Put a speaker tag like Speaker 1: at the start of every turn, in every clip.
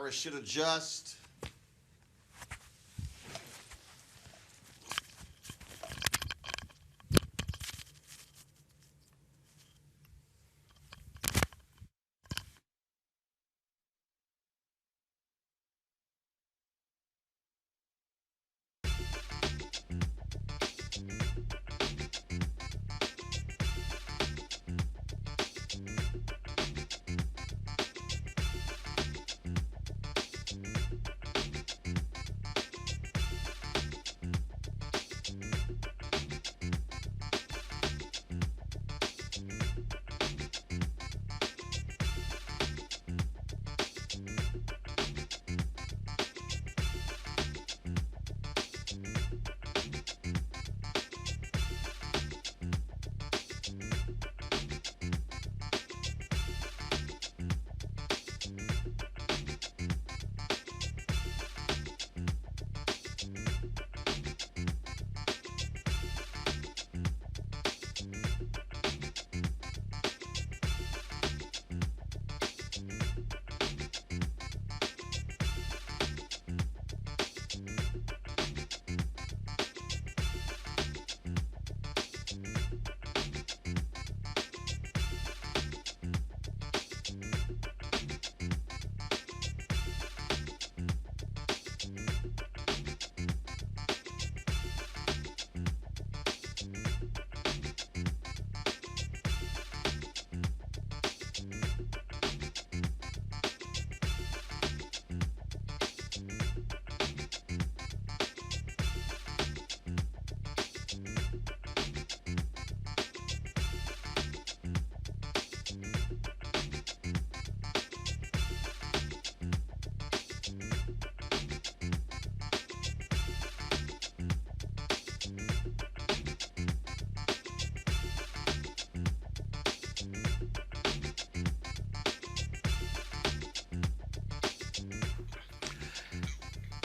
Speaker 1: virus should adjust.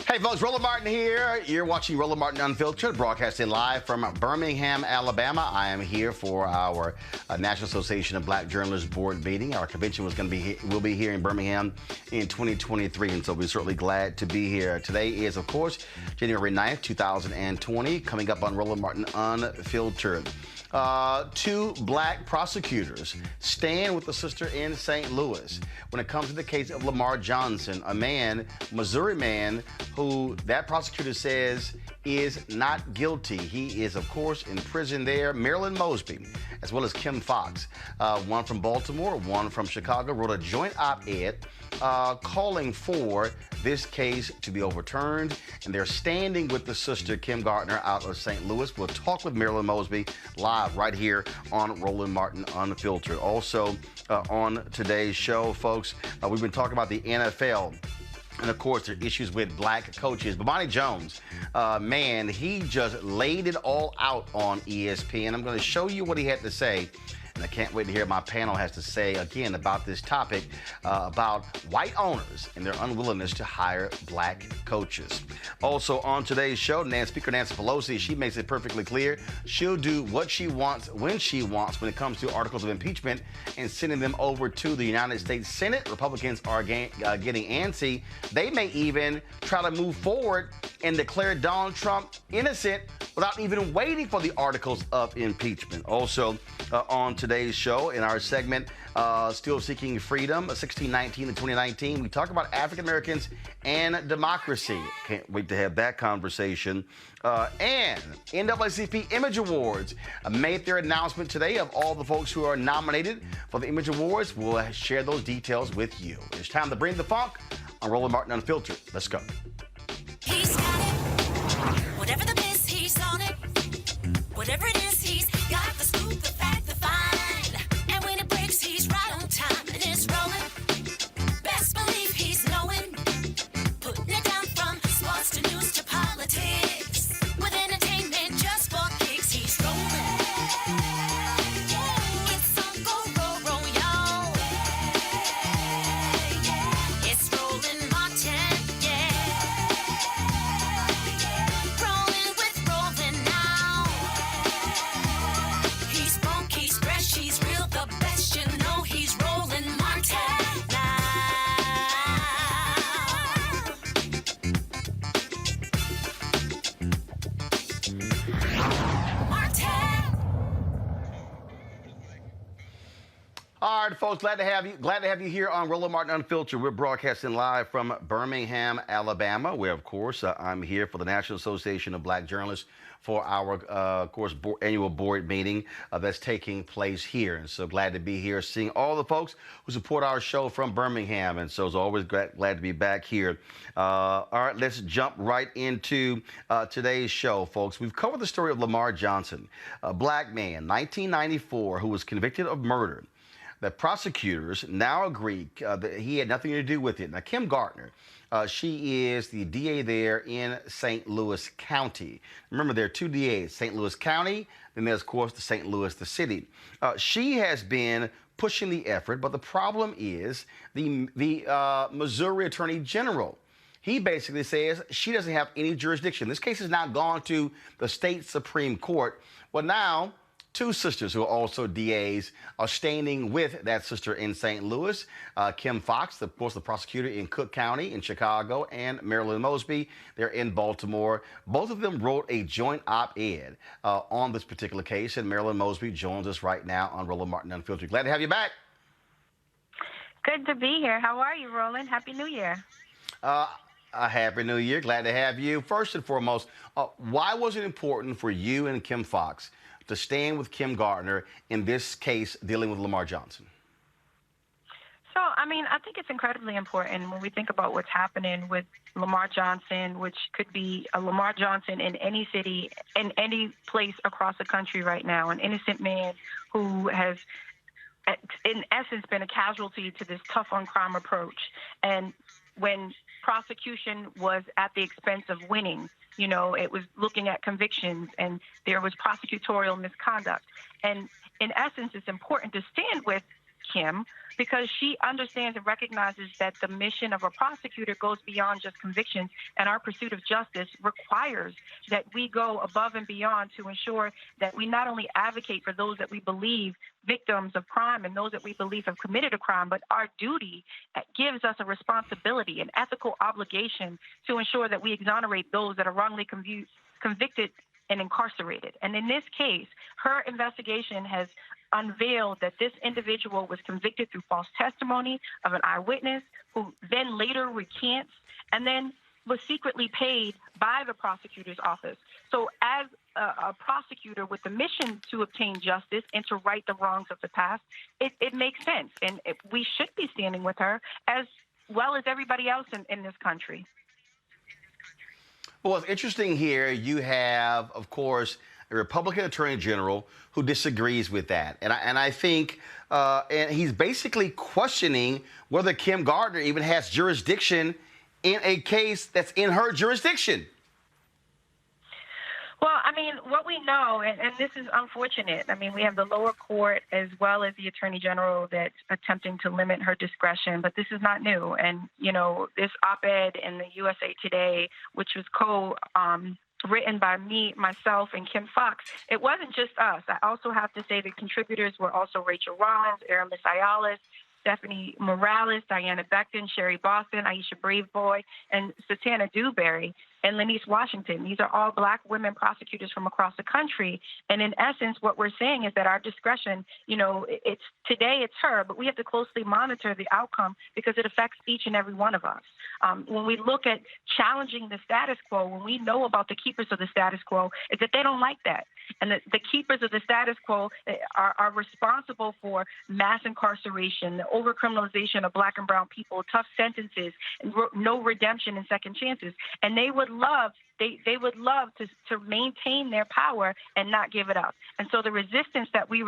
Speaker 1: Hey folks, Roland Martin here. You're watching Roland Martin Unfiltered, broadcasting live from Birmingham, Alabama. I am here for our National Association of Black Journalists Board meeting. Our convention will be here in Birmingham in 2023, and so we're certainly glad to be here. Today is, of course, January 9th, 2020, coming up on Roland Martin Unfiltered. Two black prosecutors stand with the sister in St. Louis when it comes to the case of Lamar Johnson, a man, Missouri man, who that prosecutor says is not guilty. He is, of course, in prison there. Marilyn Mosby, as well as Kim Fox, one from Baltimore, one from Chicago, wrote a joint op-ed calling for this case to be overturned, and they're standing with the sister, Kim Gardner, out of St. Louis. We'll talk with Marilyn Mosby live right here on Roland Martin Unfiltered. Also, on today's show, folks, we've been talking about the NFL. And of course, there are issues with black coaches. Bomani Jones, man, he just laid it all out on ESPN. I'm going to show you what he had to say. And I can't wait to hear what my panel has to say again about this topic, about white owners and their unwillingness to hire black coaches. Also on today's show, Speaker Nancy Pelosi, she makes it perfectly clear she'll do what she wants when she wants when it comes to articles of impeachment and sending them over to the United States Senate. Republicans are getting antsy. They may even try to move forward and declare Donald Trump innocent without even waiting for the articles of impeachment. Also on today's show, in our segment, Still Seeking Freedom, 1619 and 2019, we talk about African Americans and democracy. Can't wait to have that conversation. And NAACP Image Awards made their announcement today of all the folks who are nominated for the Image Awards. We'll share those details with you. It's time to bring the funk on Roland Martin Unfiltered. Let's go.
Speaker 2: He's got it. Whatever the biz, he's on it. Whatever it is, he's got the scoop, the fact, the find. And when it breaks, he's right on time and it's rolling. Best believe he's knowing. Putting it down from sports to news to politics. With entertainment just for kicks, he's rolling. It's on go, y'all. It's Roland Martin, yeah. Rolling with Roland now.
Speaker 1: All right, folks, glad to have you. Glad to have you here on Roland Martin Unfiltered. We're broadcasting live from Birmingham, Alabama, where, of course, I'm here for the National Association of Black Journalists for our, of course, annual board meeting that's taking place here. And so glad to be here, seeing all the folks who support our show from Birmingham. And so it's always glad to be back here. All right, let's jump right into today's show, folks. We've covered the story of Lamar Johnson, a black man, 1994, who was convicted of murder. The prosecutors now agree that he had nothing to do with it. Now, Kim Gardner, she is the DA there in St. Louis County. Remember, there are two DAs, St. Louis County, then there's, of course, the St. Louis, the city. She has been pushing the effort, but the problem is the Missouri Attorney General. He basically says she doesn't have any jurisdiction. This case has now gone to the state Supreme Court. Well, now, two sisters who are also DAs are standing with that sister in St. Louis. Kim Foxx, of course, the prosecutor in Cook County in Chicago, and Marilyn Mosby, they're in Baltimore. Both of them wrote a joint op-ed on this particular case, and Marilyn Mosby joins us right now on Roland Martin Unfiltered. Glad to have you back.
Speaker 3: Good to be here. How are you, Roland? Happy New Year.
Speaker 1: A happy New Year. Glad to have you. First and foremost, why was it important for you and Kim Foxx to stand with Kim Gardner in this case dealing with Lamar Johnson?
Speaker 3: So, I think it's incredibly important when we think about what's happening with Lamar Johnson, which could be a Lamar Johnson in any city, in any place across the country right now, an innocent man who has, in essence, been a casualty to this tough on crime approach. And when prosecution was at the expense of winning, it was looking at convictions, and there was prosecutorial misconduct. And in essence, it's important to stand with Kim because she understands and recognizes that the mission of a prosecutor goes beyond just convictions, and our pursuit of justice requires that we go above and beyond to ensure that we not only advocate for those that we believe victims of crime and those that we believe have committed a crime, but our duty gives us a responsibility, an ethical obligation to ensure that we exonerate those that are wrongly convicted and incarcerated. And in this case, her investigation has unveiled that this individual was convicted through false testimony of an eyewitness who then later recants and then was secretly paid by the prosecutor's office. So as a prosecutor with the mission to obtain justice and to right the wrongs of the past, it makes sense. And we should be standing with her as well as everybody else in this country.
Speaker 1: Well, it's interesting here. You have, of course, a Republican Attorney General who disagrees with that. And I think and he's basically questioning whether Kim Gardner even has jurisdiction in a case that's in her jurisdiction.
Speaker 3: Well, what we know, and this is unfortunate, we have the lower court as well as the Attorney General that's attempting to limit her discretion, but this is not new. And, this op-ed in the USA Today, which was written by me, myself, and Kim Foxx, it wasn't just us. I also have to say the contributors were also Rachel Rollins, Aramis Ayala, Stephanie Morales, Diana Beckton, Sherry Boston, Aisha Braveboy, and Satana Dewberry, and Lenise Washington. These are all Black women prosecutors from across the country. And in essence, what we're saying is that our discretion, today it's her, but we have to closely monitor the outcome because it affects each and every one of us. When we look at challenging the status quo, when we know about the keepers of the status quo, is that they don't like that. And the keepers of the status quo are responsible for mass incarceration, the overcriminalization of Black and brown people, tough sentences, and no redemption and second chances. And they would love to maintain their power and not give it up. And so the resistance that we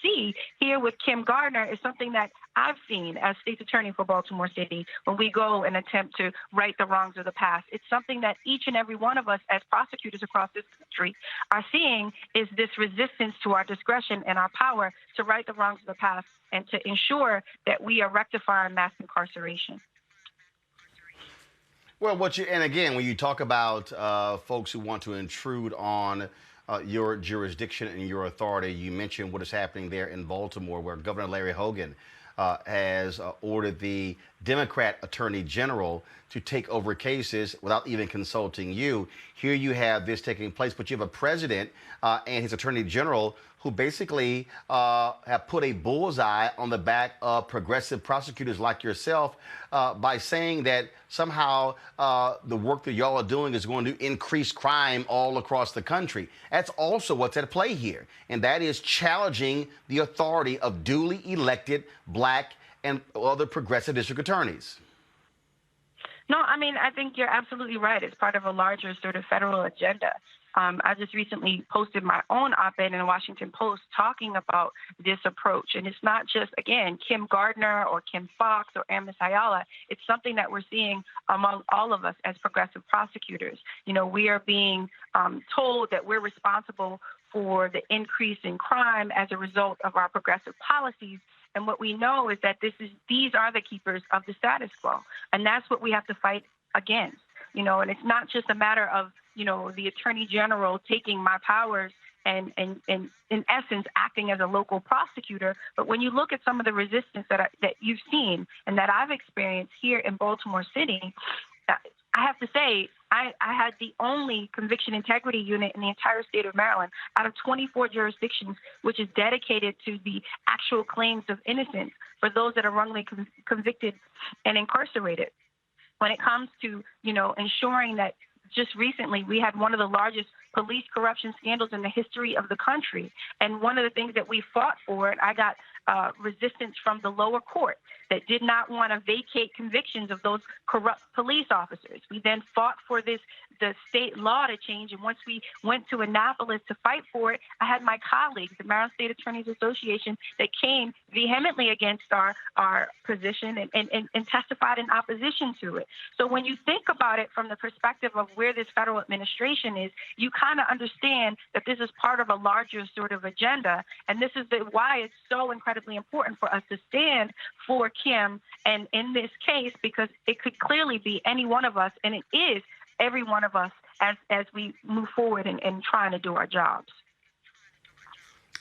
Speaker 3: see here with Kim Gardner is something that I've seen as state's attorney for Baltimore City when we go and attempt to right the wrongs of the past. It's something that each and every one of us as prosecutors across this country are seeing is this resistance to our discretion and our power to right the wrongs of the past and to ensure that we are rectifying mass incarceration.
Speaker 1: Well, and again, when you talk about folks who want to intrude on your jurisdiction and your authority, you mentioned what is happening there in Baltimore, where Governor Larry Hogan has ordered the Democrat Attorney General to take over cases without even consulting you. Here you have this taking place, but you have a president and his Attorney General who basically have put a bullseye on the back of progressive prosecutors like yourself by saying that somehow the work that y'all are doing is going to increase crime all across the country. That's also what's at play here, and that is challenging the authority of duly elected black and other progressive district attorneys.
Speaker 3: No, I mean, I think you're absolutely right. It's part of a larger sort of federal agenda. I just recently posted my own op-ed in the Washington Post talking about this approach. And it's not just, again, Kim Gardner or Kim Foxx or Amos Ayala. It's something that we're seeing among all of us as progressive prosecutors. You know, we are being told that we're responsible for the increase in crime as a result of our progressive policies. And what we know is that these are the keepers of the status quo. And that's what we have to fight against. You know, and it's not just a matter of, you know, the attorney general taking my powers and in essence acting as a local prosecutor. But when you look at some of the resistance that you've seen and that I've experienced here in Baltimore City, I have to say I had the only conviction integrity unit in the entire state of Maryland out of 24 jurisdictions, which is dedicated to the actual claims of innocence for those that are wrongly convicted and incarcerated. When it comes to, you know, ensuring that just recently we had one of the largest police corruption scandals in the history of the country. And one of the things that we fought for, and I got resistance from the lower court that did not want to vacate convictions of those corrupt police officers. We then fought for the state law to change. And once we went to Annapolis to fight for it, I had my colleagues, the Maryland State Attorneys Association, that came vehemently against our position and testified in opposition to it. So when you think about it from the perspective of where this federal administration is, you kind of understand that this is part of a larger sort of agenda. And this is why it's so incredibly important for us to stand for Kim and in this case, because it could clearly be any one of us, and it is every one of us as we move forward and trying to do our jobs.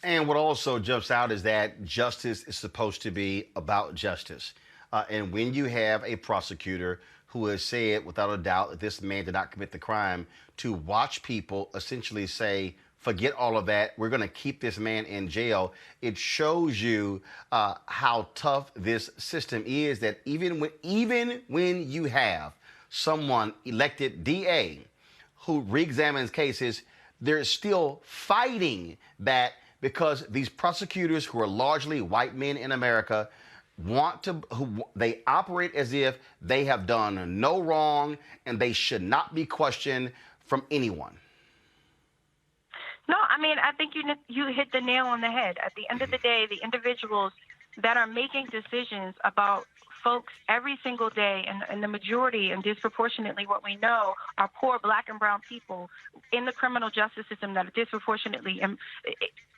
Speaker 1: And what also jumps out is that justice is supposed to be about justice. And when you have a prosecutor who has said without a doubt that this man did not commit the crime, to watch people essentially say, forget all of that, we're going to keep this man in jail, it shows you how tough this system is, that even when you have someone elected DA who reexamines cases, they're still fighting that because these prosecutors, who are largely white men in America, they operate as if they have done no wrong and they should not be questioned from anyone.
Speaker 3: No, I mean, I think you hit the nail on the head. At the end of the day, the individuals that are making decisions about folks every single day, and the majority and disproportionately what we know are poor black and brown people in the criminal justice system that are disproportionately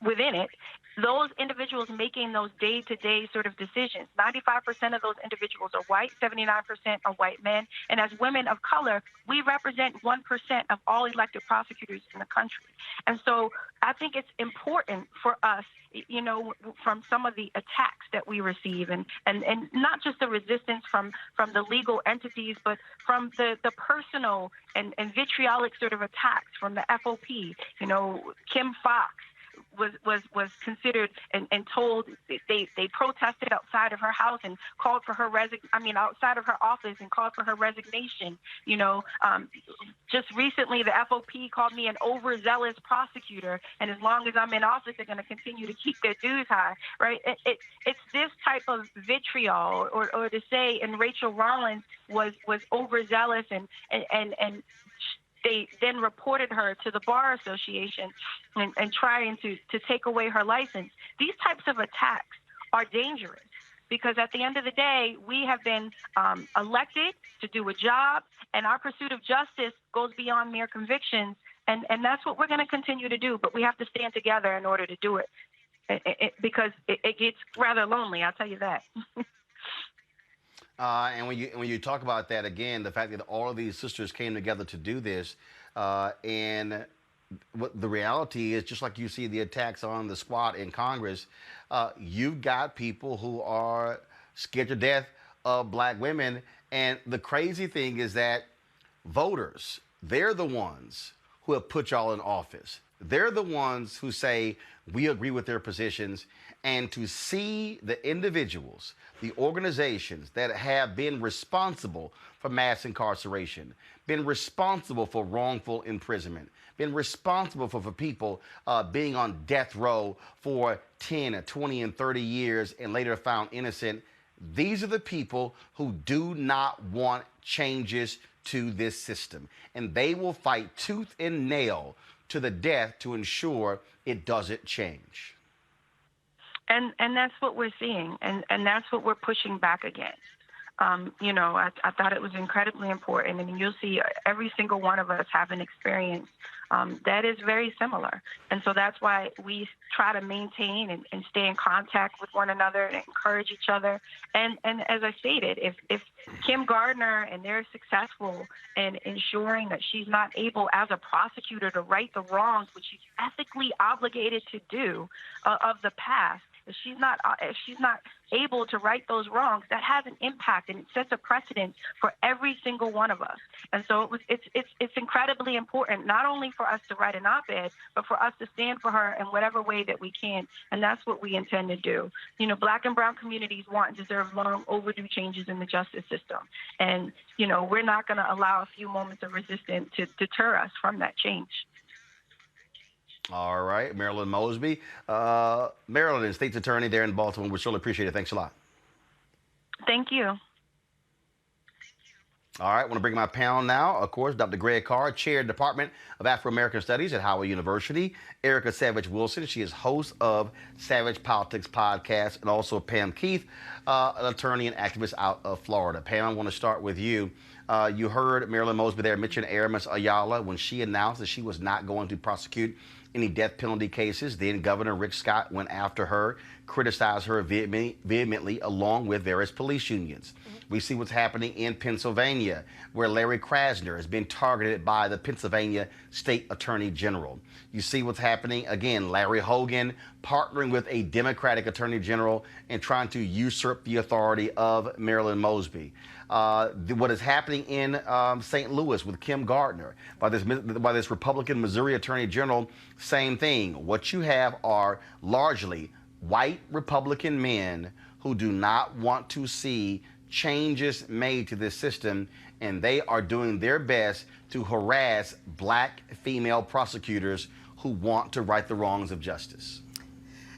Speaker 3: within it, those individuals making those day-to-day sort of decisions, 95% of those individuals are white, 79% are white men, and as women of color, we represent 1% of all elected prosecutors in the country. And so I think it's important for us, you know, from some of the attacks that we receive, and not just the resistance from the legal entities, but from the personal and vitriolic sort of attacks from the FOP. You know, Kim Foxx was considered and told they protested outside of her house and called for her outside of her office and called for her resignation. You know, just recently the FOP called me an overzealous prosecutor, and as long as I'm in office, they're going to continue to keep their dues high, right? It's this type of vitriol, or to say, and Rachel Roland was overzealous and they then reported her to the Bar Association and trying to take away her license. These types of attacks are dangerous because at the end of the day, we have been elected to do a job, and our pursuit of justice goes beyond mere convictions, and that's what we're going to continue to do. But we have to stand together in order to do it, because it gets rather lonely, I'll tell you that.
Speaker 1: And when you talk about that again, the fact that all of these sisters came together to do this, and what the reality is, just like you see the attacks on the squad in Congress, you've got people who are scared to death of black women. And the crazy thing is that voters, they're the ones who have put y'all in office. They're the ones who say, we agree with their positions, and to see the individuals, the organizations that have been responsible for mass incarceration, been responsible for wrongful imprisonment, been responsible for people being on death row for 10 or 20 and 30 years and later found innocent. These are the people who do not want changes to this system, and they will fight tooth and nail to the death to ensure it doesn't change.
Speaker 3: And that's what we're seeing, and that's what we're pushing back against. I thought it was incredibly important, and you'll see every single one of us have an experience that is very similar. And so that's why we try to maintain and stay in contact with one another and encourage each other. And as I stated, if Kim Gardner and they're successful in ensuring that she's not able as a prosecutor to right the wrongs, which she's ethically obligated to do of the past, if she's not able to right those wrongs, that has an impact, and it sets a precedent for every single one of us. And so it's incredibly important, not only for us to write an op-ed, but for us to stand for her in whatever way that we can. And that's what we intend to do. Black and brown communities want and deserve long overdue changes in the justice system. And, we're not going to allow a few moments of resistance to deter us from that change.
Speaker 1: All right, Marilyn Mosby. Marilyn, State's Attorney there in Baltimore. We surely appreciate it. Thanks a lot.
Speaker 3: Thank you.
Speaker 1: All right, I want to bring my panel now. Of course, Dr. Greg Carr, Chair, Department of Afro-American Studies at Howard University. Erica Savage-Wilson, she is host of Savage Politics Podcast, and also Pam Keith, an attorney and activist out of Florida. Pam, I want to start with you. You heard Marilyn Mosby there mention Aramis Ayala when she announced that she was not going to prosecute any death penalty cases. Then Governor Rick Scott went after her, criticized her vehemently, along with various police unions. We see what's happening in Pennsylvania, where Larry Krasner has been targeted by the Pennsylvania State Attorney General. You see what's happening, again, Larry Hogan partnering with a Democratic Attorney General and trying to usurp the authority of Marilyn Mosby. What is happening in St. Louis with Kim Gardner by this Republican Missouri Attorney General, same thing. What you have are largely white Republican men who do not want to see changes made to this system, and they are doing their best to harass black female prosecutors who want to right the wrongs of justice.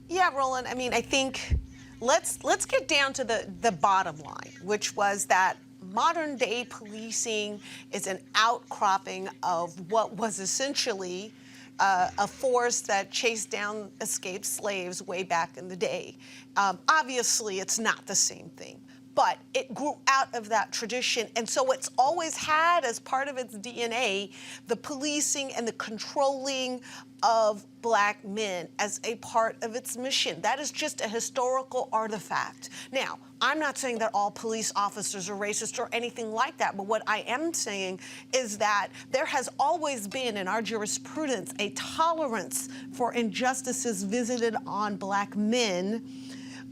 Speaker 4: Yeah, Roland, I think let's get down to the bottom line, which was that modern day policing is an outcropping of what was essentially a force that chased down escaped slaves way back in the day. Obviously, it's not the same thing, but it grew out of that tradition. And so it's always had as part of its DNA the policing and the controlling of black men as a part of its mission. That is just a historical artifact. Now, I'm not saying that all police officers are racist or anything like that, but what I am saying is that there has always been in our jurisprudence a tolerance for injustices visited on black men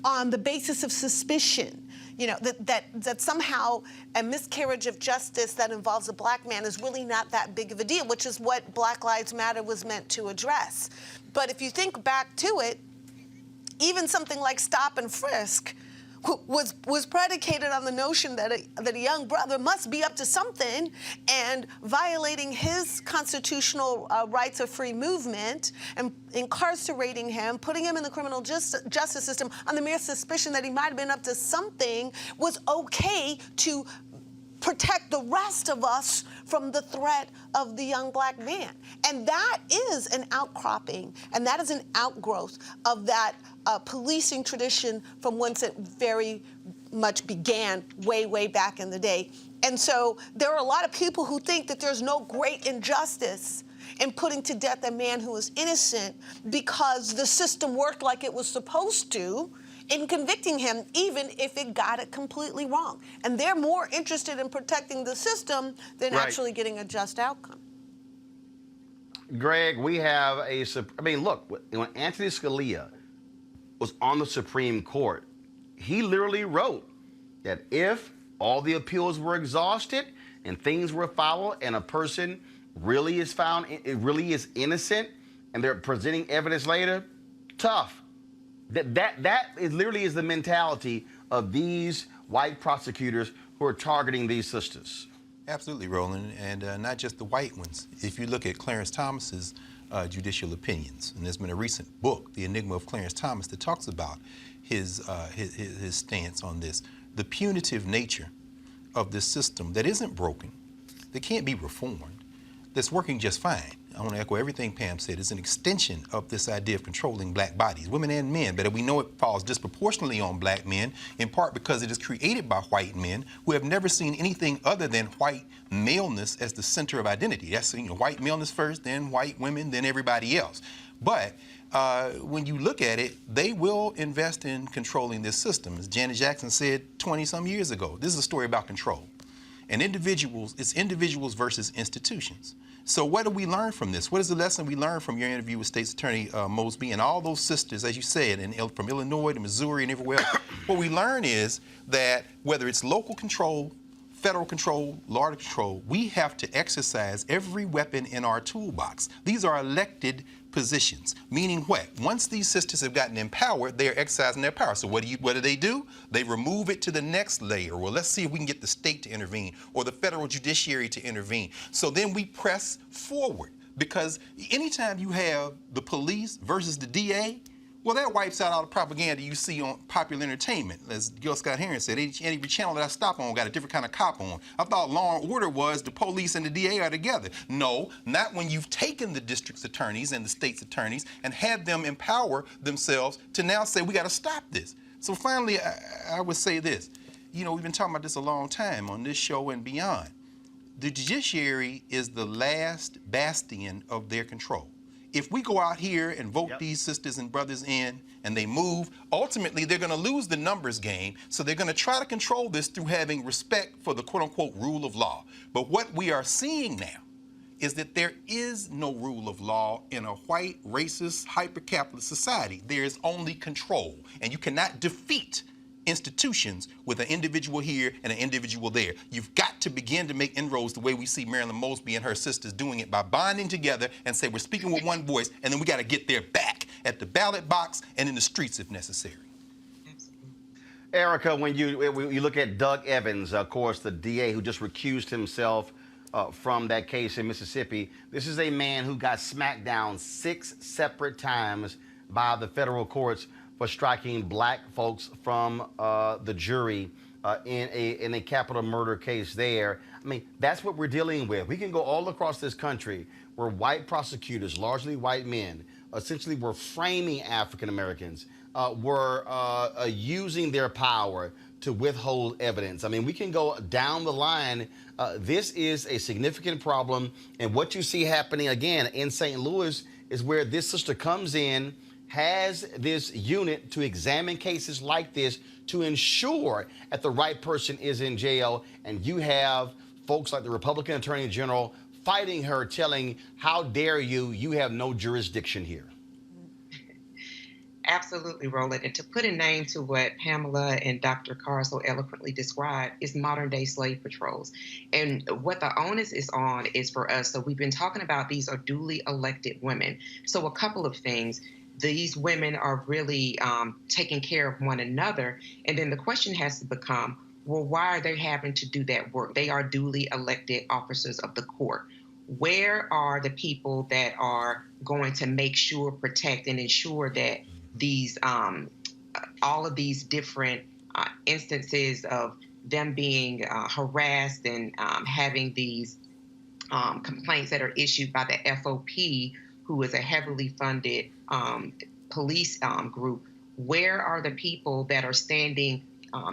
Speaker 4: on the basis of suspicion. That somehow a miscarriage of justice that involves a black man is really not that big of a deal, which is what Black Lives Matter was meant to address. But if you think back to it, even something like stop and frisk was predicated on the notion that a young brother must be up to something, and violating his constitutional rights of free movement and incarcerating him, putting him in the criminal justice system on the mere suspicion that he might have been up to something was okay to protect the rest of us from the threat of the young black man. And that is an outcropping, and that is an outgrowth of that policing tradition from whence it very much began way, way back in the day. And so there are a lot of people who think that there's no great injustice in putting to death a man who is innocent because the system worked like it was supposed to in convicting him, even if it got it completely wrong. And they're more interested in protecting the system than actually getting a just outcome.
Speaker 1: Greg, we have look, when Anthony Scalia was on the Supreme Court, he literally wrote that if all the appeals were exhausted and things were followed and a person really is found, it really is innocent, and they're presenting evidence later, tough. That is literally is the mentality of these white prosecutors who are targeting these sisters.
Speaker 5: Absolutely, Roland, and not just the white ones. If you look at Clarence Thomas's judicial opinions, and there's been a recent book, The Enigma of Clarence Thomas, that talks about his stance on this, the punitive nature of this system that isn't broken, that can't be reformed, that's working just fine. I want to echo everything Pam said. It's an extension of this idea of controlling black bodies, women and men, but we know it falls disproportionately on black men, in part because it is created by white men who have never seen anything other than white maleness as the center of identity. That's, white maleness first, then white women, then everybody else. But when you look at it, they will invest in controlling this system. As Janet Jackson said 20-some years ago, this is a story about control. And it's individuals versus institutions. So what do we learn from this? What is the lesson we learned from your interview with State's Attorney Mosby and all those sisters, as you said, from Illinois to Missouri and everywhere else? What we learn is that whether it's local control, federal control, larger control, we have to exercise every weapon in our toolbox. These are elected positions, meaning what? Once these sisters have gotten in power, they're exercising their power. So what do they do? They remove it to the next layer. Well, let's see if we can get the state to intervene or the federal judiciary to intervene. So then we press forward, because anytime you have the police versus the DA, well, that wipes out all the propaganda you see on popular entertainment. As Gil Scott-Heron said, every channel that I stop on got a different kind of cop on. I thought Law and Order was the police and the DA are together. No, not when you've taken the district's attorneys and the state's attorneys and had them empower themselves to now say, we got to stop this. So finally, I would say this. We've been talking about this a long time on this show and beyond. The judiciary is the last bastion of their control. If we go out here and vote these sisters and brothers in and they move, ultimately they're going to lose the numbers game. So they're going to try to control this through having respect for the quote-unquote rule of law. But what we are seeing now is that there is no rule of law in a white, racist, hyper-capitalist society. There is only control. And you cannot defeat institutions with an individual here and an individual there. You've got to begin to make inroads the way we see Marilyn Mosby and her sisters doing it, by bonding together and say we're speaking with one voice, and then we got to get there back at the ballot box and in the streets if necessary.
Speaker 1: Erica, when you look at Doug Evans, of course, the DA who just recused himself from that case in Mississippi, this is a man who got smacked down 6 separate times by the federal courts for striking black folks from the jury in a capital murder case there. I mean, that's what we're dealing with. We can go all across this country where white prosecutors, largely white men, essentially were framing African Americans, were using their power to withhold evidence. I mean, we can go down the line. This is a significant problem. And what you see happening again in St. Louis is where this sister comes in, has this unit to examine cases like this to ensure that the right person is in jail, and you have folks like the Republican Attorney General fighting her, telling, how dare you, you have no jurisdiction here.
Speaker 6: Absolutely, Roland. And to put a name to what Pamela and Dr. Carr so eloquently described is modern-day slave patrols. And what the onus is on is for us. So we've been talking about these are duly elected women. So a couple of things. These women are really taking care of one another. And then the question has to become, well, why are they having to do that work? They are duly elected officers of the court. Where are the people that are going to make sure, protect, and ensure that these all of these different instances of them being harassed and having these complaints that are issued by the FOP, who is a heavily funded police group, where are the people that are standing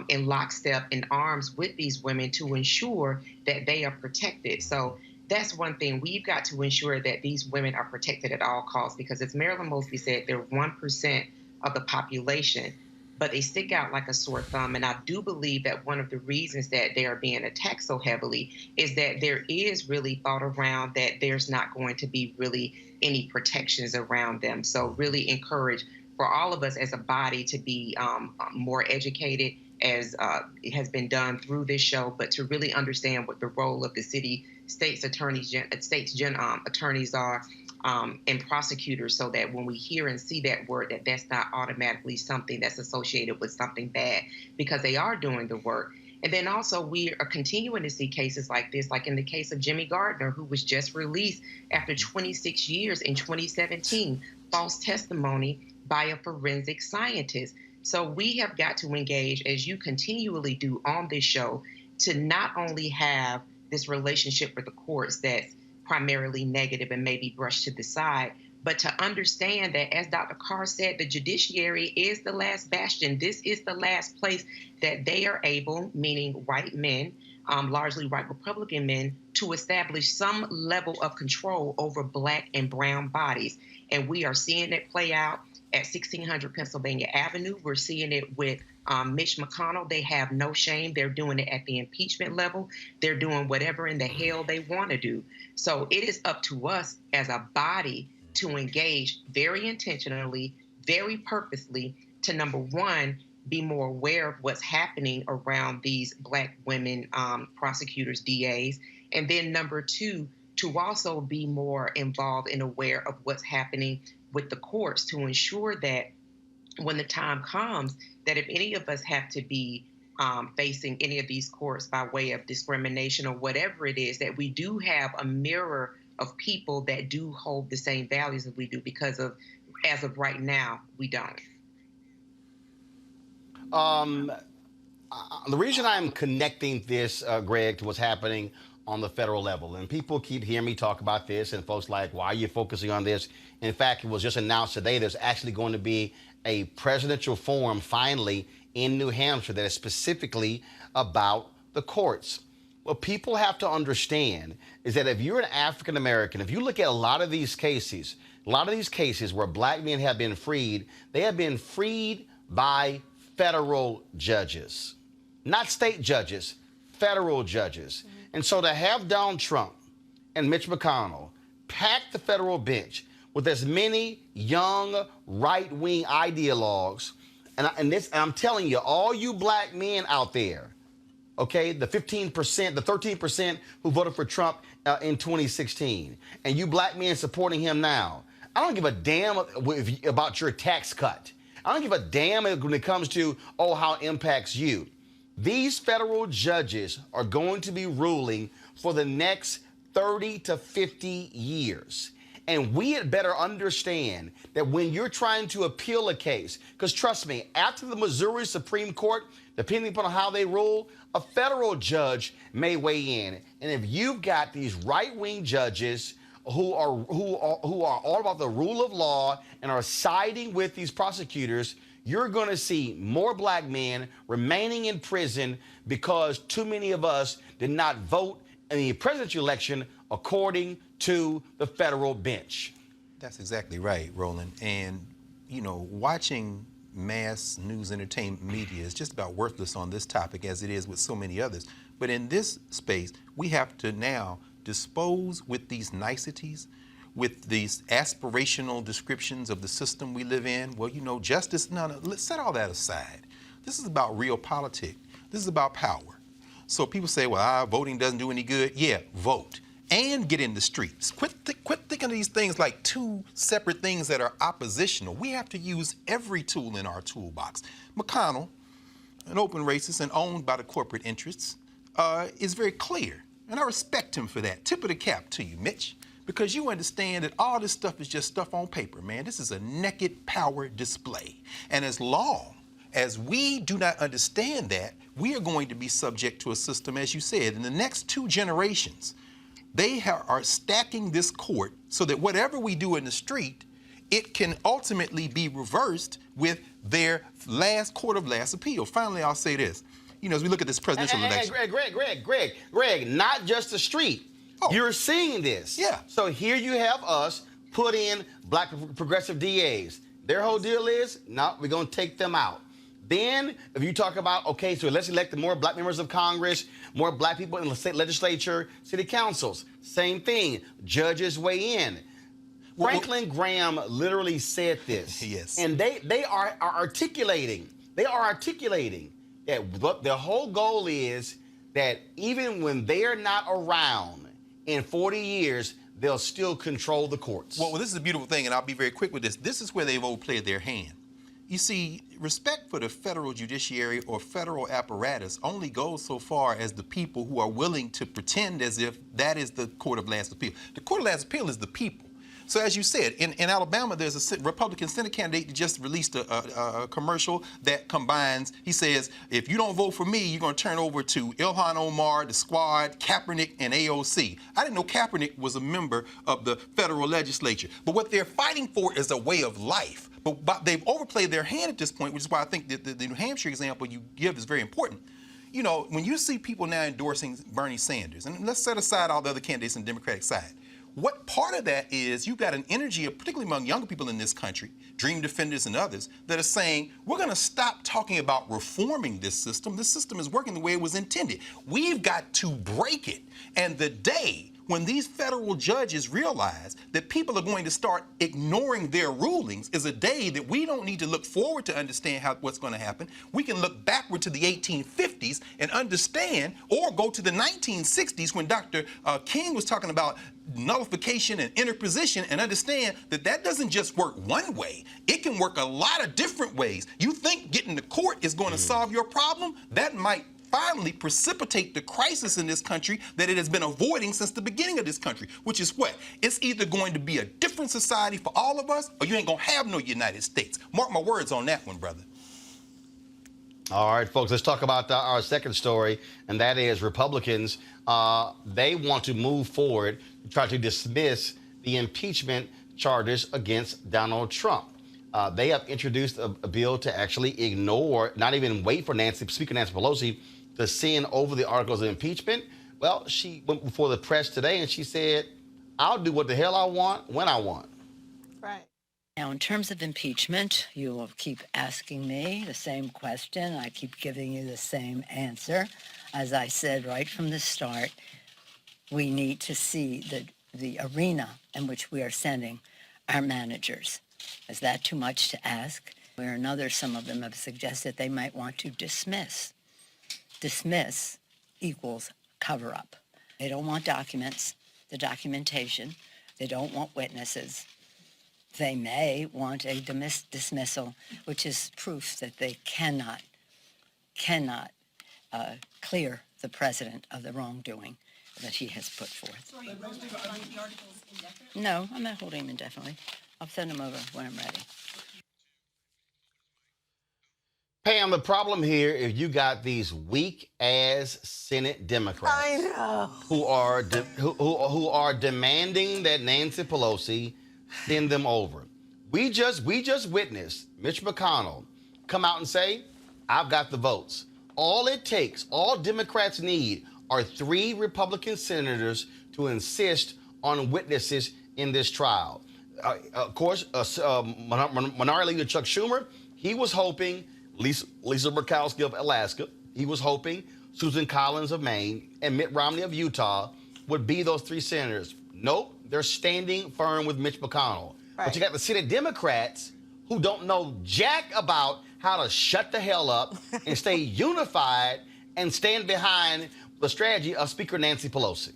Speaker 6: in lockstep in arms with these women to ensure that they are protected? So that's one thing. We've got to ensure that these women are protected at all costs, because as Marilyn Mosby said, they're 1% of the population, but they stick out like a sore thumb. And I do believe that one of the reasons that they are being attacked so heavily is that there is really thought around that there's not going to be really any protections around them. So really encourage for all of us as a body to be more educated, as it has been done through this show, but to really understand what the role of the state's attorneys are, and prosecutors, so that when we hear and see that word, that's not automatically something that's associated with something bad, because they are doing the work. And then also we are continuing to see cases like this, like in the case of Jimmy Gardner, who was just released after 26 years in 2017, false testimony by a forensic scientist. So we have got to engage, as you continually do on this show, to not only have this relationship with the courts that's primarily negative and maybe brushed to the side, but to understand that, as Dr. Carr said, the judiciary is the last bastion. This is the last place that they are able, meaning white men, largely white Republican men, to establish some level of control over Black and brown bodies. And we are seeing it play out at 1600 Pennsylvania Avenue. We're seeing it with Mitch McConnell. They have no shame. They're doing it at the impeachment level. They're doing whatever in the hell they want to do. So it is up to us as a body to engage very intentionally, very purposely, to, number one, be more aware of what's happening around these Black women prosecutors, DAs, and then number two, to also be more involved and aware of what's happening with the courts, to ensure that when the time comes, that if any of us have to be facing any of these courts by way of discrimination or whatever it is, that we do have a mirror of people that do hold the same values as we do, because of, as of right now, we don't.
Speaker 1: The reason I'm connecting this, Greg, to what's happening on the federal level, and people keep hearing me talk about this, and folks like, why are you focusing on this? In fact, it was just announced today there's actually going to be a presidential forum finally in New Hampshire that is specifically about the courts. What people have to understand is that if you're an African American, if you look at a lot of these cases where Black men have been freed, they have been freed by federal judges, not state judges, federal judges. And so to have Donald Trump and Mitch McConnell pack the federal bench with as many young right-wing ideologues, and I'm telling you, all you Black men out there, okay, the 15%, the 13% who voted for Trump in 2016, and you Black men supporting him now, I don't give a damn about your tax cut. I don't give a damn when it comes to, oh, how it impacts you. These federal judges are going to be ruling for the next 30 to 50 years. And we had better understand that when you're trying to appeal a case, because trust me, after the Missouri Supreme Court, depending upon how they rule, a federal judge may weigh in. And if you've got these right-wing judges who are all about the rule of law and are siding with these prosecutors, you're going to see more Black men remaining in prison because too many of us did not vote in the presidential election according to the federal bench.
Speaker 5: That's exactly right, Roland. And, you know, watching mass news entertainment media is just about worthless on this topic, as it is with so many others. But in this space, we have to now dispose with these niceties, with these aspirational descriptions of the system we live in. Well, you know, justice, no, let's set all that aside. This is about real politics. This is about power. So people say, well, voting doesn't do any good. Yeah, vote and get in the streets. Quit thinking of these things like two separate things that are oppositional. We have to use every tool in our toolbox. McConnell, an open racist and owned by the corporate interests, is very clear. And I respect him for that. Tip of the cap to you, Mitch, because you understand that all this stuff is just stuff on paper, man. This is a naked power display. And as long as we do not understand that, we are going to be subject to a system, as you said, in the next 2 generations. They are stacking this court so that whatever we do in the street, it can ultimately be reversed with their last court of last appeal. Finally, I'll say this. You know, as we look at this presidential election.
Speaker 1: Greg, not just the street.
Speaker 5: Oh.
Speaker 1: You're seeing this.
Speaker 5: Yeah.
Speaker 1: So here you have us put in Black progressive DAs. Their whole deal is, no, we're going to take them out. Then, if you talk about, okay, so let's elect more Black members of Congress, more Black people in the state legislature, city councils. Same thing. Judges weigh in. Franklin Graham literally said this.
Speaker 5: Yes.
Speaker 1: And they are articulating. They are articulating that what the whole goal is that even when they are not around in 40 years, they'll still control the courts.
Speaker 5: Well, this is a beautiful thing, and I'll be very quick with this. This is where they've overplayed their hand. You see, respect for the federal judiciary or federal apparatus only goes so far as the people who are willing to pretend as if that is the court of last appeal. The court of last appeal is the people. So as you said, in Alabama, there's a Republican Senate candidate that just released a commercial that combines, he says, if you don't vote for me, you're going to turn over to Ilhan Omar, the Squad, Kaepernick, and AOC. I didn't know Kaepernick was a member of the federal legislature. But what they're fighting for is a way of life. But they've overplayed their hand at this point, which is why I think that the New Hampshire example you give is very important. You know, when you see people now endorsing Bernie Sanders, and let's set aside all the other candidates on the Democratic side, what part of that is you've got an energy, particularly among younger people in this country, dream defenders and others, that are saying, we're going to stop talking about reforming this system. This system is working the way it was intended. We've got to break it. And the day when these federal judges realize that people are going to start ignoring their rulings is a day that we don't need to look forward to understand what's going to happen. We can look backward to the 1850s and understand, or go to the 1960s when Dr. King was talking about nullification and interposition, and understand that that doesn't just work one way. It can work a lot of different ways. You think getting to court is going to solve your problem? That might finally precipitate the crisis in this country that it has been avoiding since the beginning of this country, which is what? It's either going to be a different society for all of us, or you ain't going to have no United States. Mark my words on that one, brother.
Speaker 1: All right, folks, let's talk about our second story, and that is Republicans. They want to move forward to try to dismiss the impeachment charges against Donald Trump. They have introduced a bill to actually ignore, not even wait for Speaker Nancy Pelosi to send over the articles of impeachment. Well, she went before the press today and she said, I'll do what the hell I want when I want.
Speaker 4: Right.
Speaker 7: Now, in terms of impeachment, you will keep asking me the same question. I keep giving you the same answer. As I said right from the start, we need to see the arena in which we are sending our managers. Is that too much to ask? Where another, some of them have suggested they might want to dismiss. Dismiss equals cover up. They don't want documents, the documentation. They don't want witnesses. They may want a dismissal, which is proof that they cannot clear the president of the wrongdoing that he has put forth. So are you holding the articles indefinitely? No, I'm not holding them indefinitely. I'll send them over when I'm ready.
Speaker 1: Pam, the problem here is you got these weak-ass Senate Democrats
Speaker 4: I know.
Speaker 1: who are demanding that Nancy Pelosi send them over. We just witnessed Mitch McConnell come out and say, I've got the votes. All it takes, all Democrats need are 3 Republican senators to insist on witnesses in this trial. Of course, Minority Leader Chuck Schumer, he was hoping Lisa Murkowski of Alaska, he was hoping Susan Collins of Maine and Mitt Romney of Utah would be those 3 senators. Nope, they're standing firm with Mitch McConnell. Right. But you got the Senate Democrats who don't know jack about how to shut the hell up and stay unified and stand behind the strategy of Speaker Nancy Pelosi.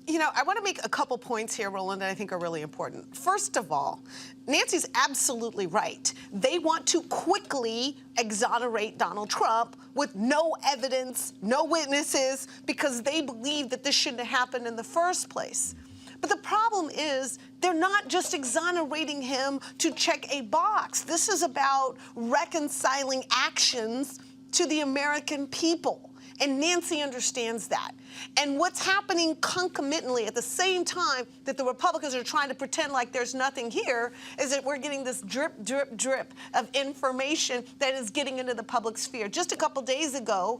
Speaker 4: You know, I want to make a couple points here, Roland, that I think are really important. First of all, Nancy's absolutely right. They want to quickly exonerate Donald Trump with no evidence, no witnesses, because they believe that this shouldn't have happened in the first place. But the problem is they're not just exonerating him to check a box. This is about reconciling actions to the American people. And Nancy understands that. And what's happening concomitantly at the same time that the Republicans are trying to pretend like there's nothing here is that we're getting this drip, drip, drip of information that is getting into the public sphere. Just a couple days ago,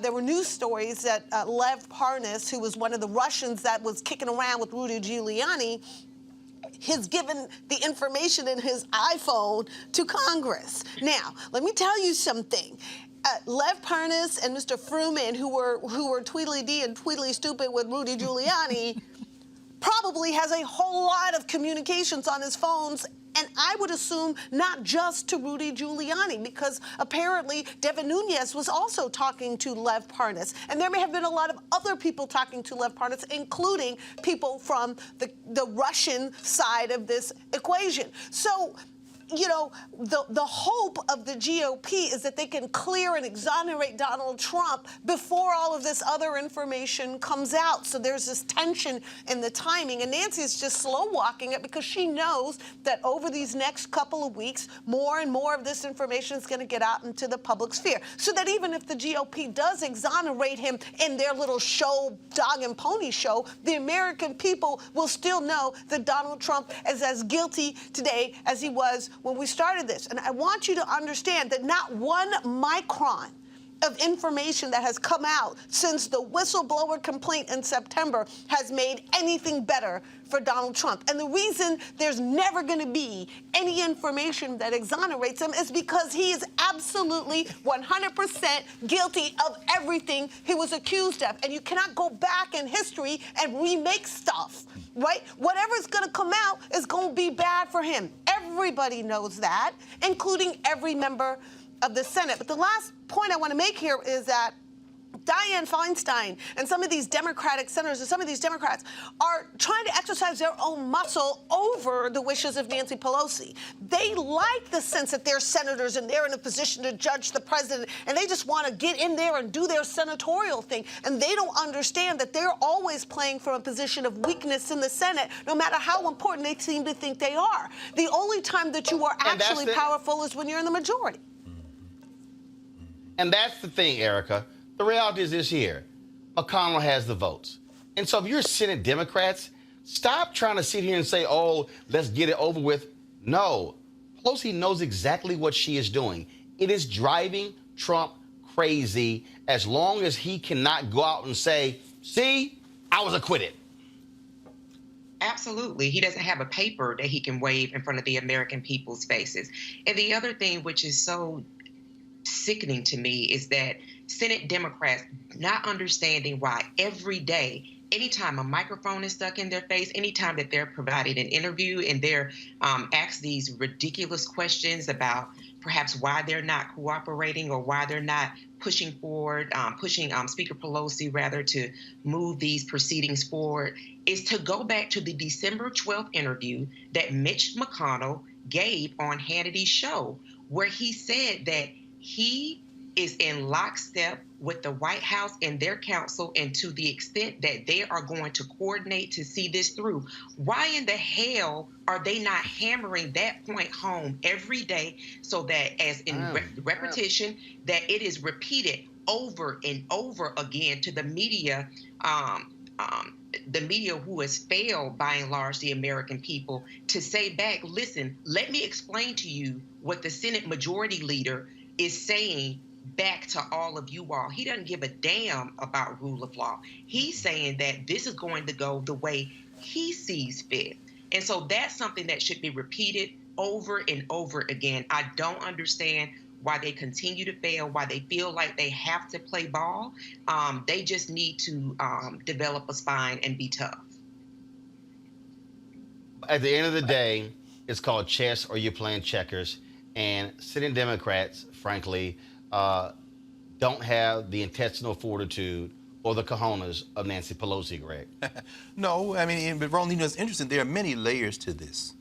Speaker 4: there were news stories that Lev Parnas, who was one of the Russians that was kicking around with Rudy Giuliani, has given the information in his iPhone to Congress. Now, let me tell you something. Lev Parnas and Mr. Fruman, who were Tweedledee and Tweedly stupid with Rudy Giuliani, probably has a whole lot of communications on his phones And I would assume not just to Rudy Giuliani, because apparently Devin Nunes was also talking to Lev Parnas. And there may have been a lot of other people talking to Lev Parnas, including people from the Russian side of this equation. So, you know, the hope of the GOP is that they can clear and exonerate Donald Trump before all of this other information comes out. So there's this tension in the timing. And Nancy is just slow walking it because she knows that over these next couple of weeks, more and more of this information is going to get out into the public sphere. So that even if the GOP does exonerate him in their little show, dog and pony show, the American people will still know that Donald Trump is as guilty today as he was when we started this. And I want you to understand that not one micron of information that has come out since the whistleblower complaint in September has made anything better for Donald Trump. And the reason there's never going to be any information that exonerates him is because he is absolutely 100% guilty of everything he was accused of. And you cannot go back in history and remake stuff, right? Whatever's going to come out is going to be bad for him. Everybody knows that, including every member of the Senate. But the last point I want to make here is that Dianne Feinstein and some of these Democratic senators and some of these Democrats are trying to exercise their own muscle over the wishes of Nancy Pelosi. They like the sense that they're senators and they're in a position to judge the president, and they just want to get in there and do their senatorial thing. And they don't understand that they're always playing from a position of weakness in the Senate, no matter how important they seem to think they are. The only time that you are actually powerful is when you're in the majority.
Speaker 1: And that's the thing, Erica. The reality is this here. McConnell has the votes. And so if you're Senate Democrats, stop trying to sit here and say, oh, let's get it over with. No. Pelosi knows exactly what she is doing. It is driving Trump crazy as long as he cannot go out and say, see, I was acquitted.
Speaker 6: Absolutely. He doesn't have a paper that he can wave in front of the American people's faces. And the other thing, which is so sickening to me, is that Senate Democrats not understanding why every day, anytime a microphone is stuck in their face, anytime that they're provided an interview and they're asked these ridiculous questions about perhaps why they're not cooperating or why they're not pushing forward, pushing Speaker Pelosi rather to move these proceedings forward, is to go back to the December 12th interview that Mitch McConnell gave on Hannity's show, where he said that he is in lockstep with the White House and their counsel, and to the extent that they are going to coordinate to see this through. Why in the hell are they not hammering that point home every day so that as in repetition, that it is repeated over and over again to the media, who has failed by and large the American people, to say back, listen, let me explain to you what the Senate Majority Leader is saying back to all of you all. He doesn't give a damn about rule of law. He's saying that this is going to go the way he sees fit. And so that's something that should be repeated over and over again. I don't understand why they continue to fail, why they feel like they have to play ball. They just need to develop a spine and be tough.
Speaker 1: At the end of the day, it's called chess or you're playing checkers. And sitting Democrats, frankly, don't have the intestinal fortitude or the cojones of Nancy Pelosi, Greg.
Speaker 5: No, I mean, but Roland, it's interesting. There are many layers to this.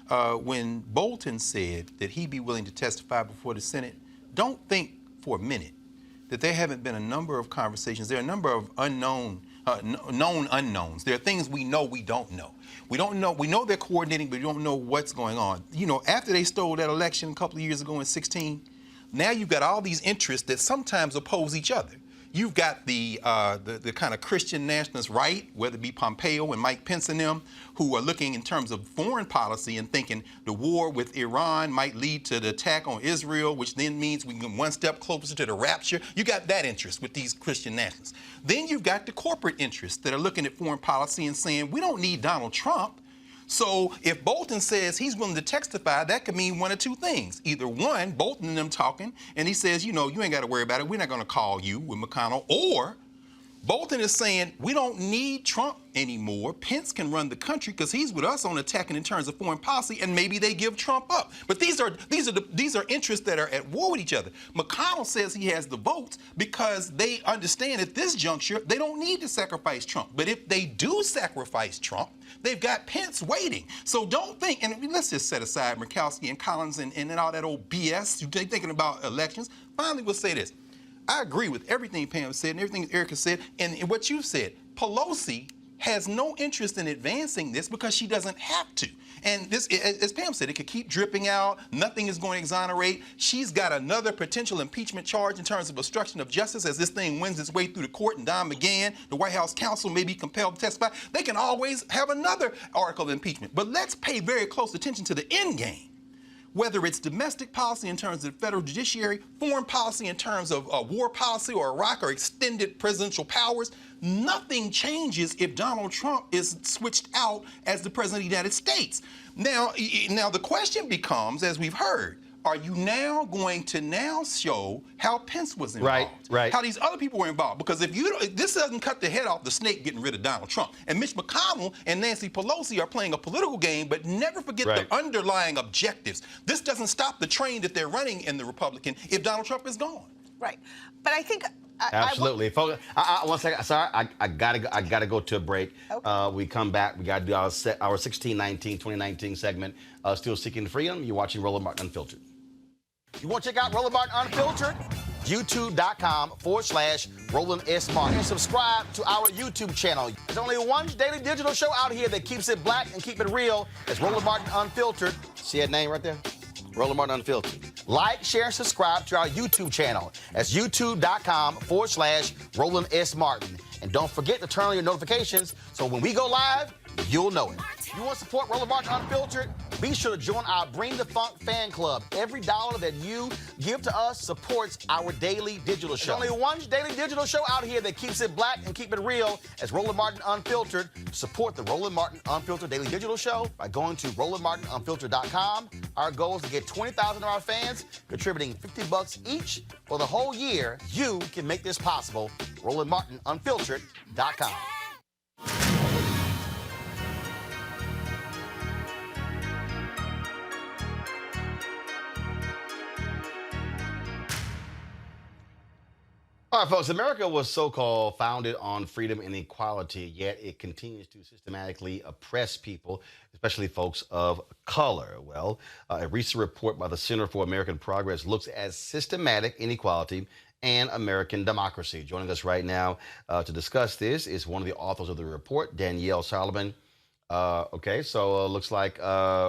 Speaker 5: When Bolton said that he'd be willing to testify before the Senate, don't think for a minute that there haven't been a number of conversations. There are a number of known unknowns. There are things we know we don't know. We don't know. We know they're coordinating, but we don't know what's going on. You know, after they stole that election a couple of years ago in 2016, now you've got all these interests that sometimes oppose each other. You've got the kind of Christian nationalist right, whether it be Pompeo and Mike Pence and them, who are looking in terms of foreign policy and thinking the war with Iran might lead to the attack on Israel, which then means we get one step closer to the rapture. You got that interest with these Christian nationalists. Then you've got the corporate interests that are looking at foreign policy and saying, we don't need Donald Trump. So if Bolton says he's willing to testify, that could mean one of two things. Either one, Bolton and them talking, and he says, you know, you ain't got to worry about it. We're not going to call you with McConnell. Or Bolton is saying we don't need Trump anymore. Pence can run the country because he's with us on attacking in terms of foreign policy, and maybe they give Trump up. But these are interests that are at war with each other. McConnell says he has the votes because they understand at this juncture they don't need to sacrifice Trump. But if they do sacrifice Trump, they've got Pence waiting. So don't think, and let's just set aside Murkowski and Collins and all that old BS. You're thinking about elections. Finally, we'll say this. I agree with everything Pam said and everything Erica said and what you said. Pelosi has no interest in advancing this because she doesn't have to. And this, as Pam said, it could keep dripping out. Nothing is going to exonerate. She's got another potential impeachment charge in terms of obstruction of justice as this thing wins its way through the court and Don McGahn, the White House counsel, may be compelled to testify. They can always have another article of impeachment. But let's pay very close attention to the end game. Whether it's domestic policy in terms of the federal judiciary, foreign policy in terms of war policy or Iraq or extended presidential powers, nothing changes if Donald Trump is switched out as the president of the United States. Now the question becomes, as we've heard, are you now going to now show how Pence was involved?
Speaker 1: Right.
Speaker 5: How these other people were involved? Because if this doesn't cut the head off the snake getting rid of Donald Trump. And Mitch McConnell and Nancy Pelosi are playing a political game, but never forget the underlying objectives. This doesn't stop the train that they're running in the Republican if Donald Trump is gone.
Speaker 4: Right. But I think
Speaker 1: absolutely. Folks, one second. Sorry, I gotta go to a break.
Speaker 4: Okay.
Speaker 1: We come back. We gotta do our 2019 segment. Still Seeking Freedom. You're watching Roland Martin Unfiltered. You want to check out Roland Martin Unfiltered? YouTube.com/Roland S. Martin. And subscribe to our YouTube channel. There's only one daily digital show out here that keeps it black and keep it real. It's Roland Martin Unfiltered. See that name right there? Roland Martin Unfiltered. Like, share, and subscribe to our YouTube channel. That's YouTube.com/Roland S. Martin. And don't forget to turn on your notifications so when we go live, you'll know it. You want to support Roland Martin Unfiltered? Be sure to join our Bring the Funk fan club. Every dollar that you give to us supports our daily digital show. There's only one daily digital show out here that keeps it black and keep it real. It's Roland Martin Unfiltered. Support the Roland Martin Unfiltered daily digital show by going to RolandMartinUnfiltered.com. Our goal is to get 20,000 of our fans contributing $50 each for the whole year. You can make this possible. RolandMartinUnfiltered.com. All right, folks, America was so-called founded on freedom and equality, yet it continues to systematically oppress people, especially folks of color. Well, a recent report by the Center for American Progress looks at systematic inequality and American democracy. Joining us right now to discuss this is one of the authors of the report, Danielle Solomon. Looks like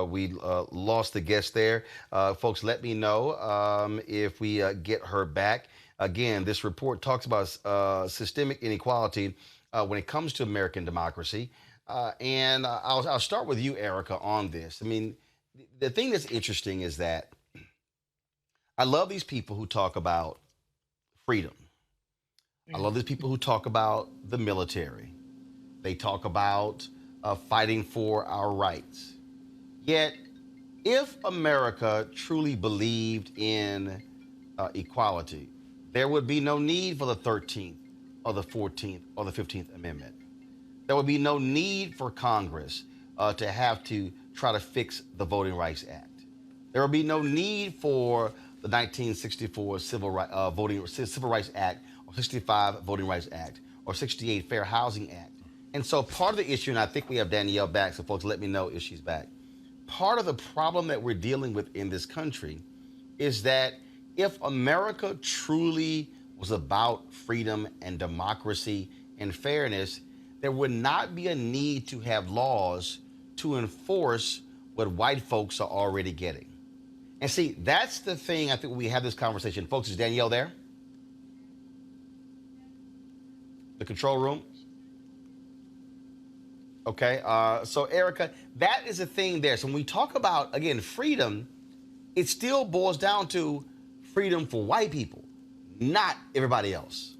Speaker 1: we lost the guest there. Folks, let me know if we get her back. Again, this report talks about systemic inequality when it comes to American democracy. And I'll start with you, Erica, on this. I mean, the thing that's interesting is that I love these people who talk about freedom. I love these people who talk about the military. They talk about fighting for our rights. Yet, if America truly believed in equality, there would be no need for the 13th or the 14th or the 15th Amendment. There would be no need for Congress to have to try to fix the Voting Rights Act. There would be no need for the 1964 Civil Rights Act or 65 Voting Rights Act or 68 Fair Housing Act. And so part of the issue, and I think we have Danielle back, so folks, let me know if she's back. Part of the problem that we're dealing with in this country is that if America truly was about freedom and democracy and fairness, there would not be a need to have laws to enforce what white folks are already getting. And see, that's the thing I think when we have this conversation. Folks, is Danielle there? The control room? Okay, so Erica, that is the thing there. So when we talk about, again, freedom, it still boils down to freedom for white people, not everybody else.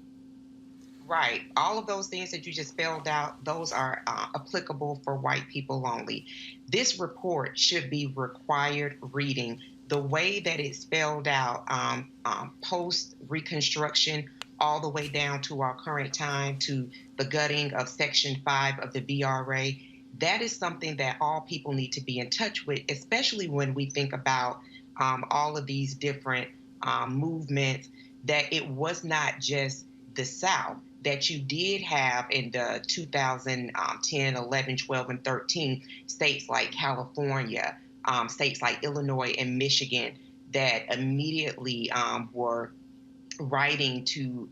Speaker 6: Right. All of those things that you just spelled out, those are applicable for white people only. This report should be required reading. The way that it's spelled out, post-Reconstruction, all the way down to our current time, to the gutting of Section 5 of the VRA. That is something that all people need to be in touch with, especially when we think about all of these different movements, that it was not just the South, that you did have in the 2010, 11, 12, and 13 states like California, states like Illinois and Michigan that immediately were writing to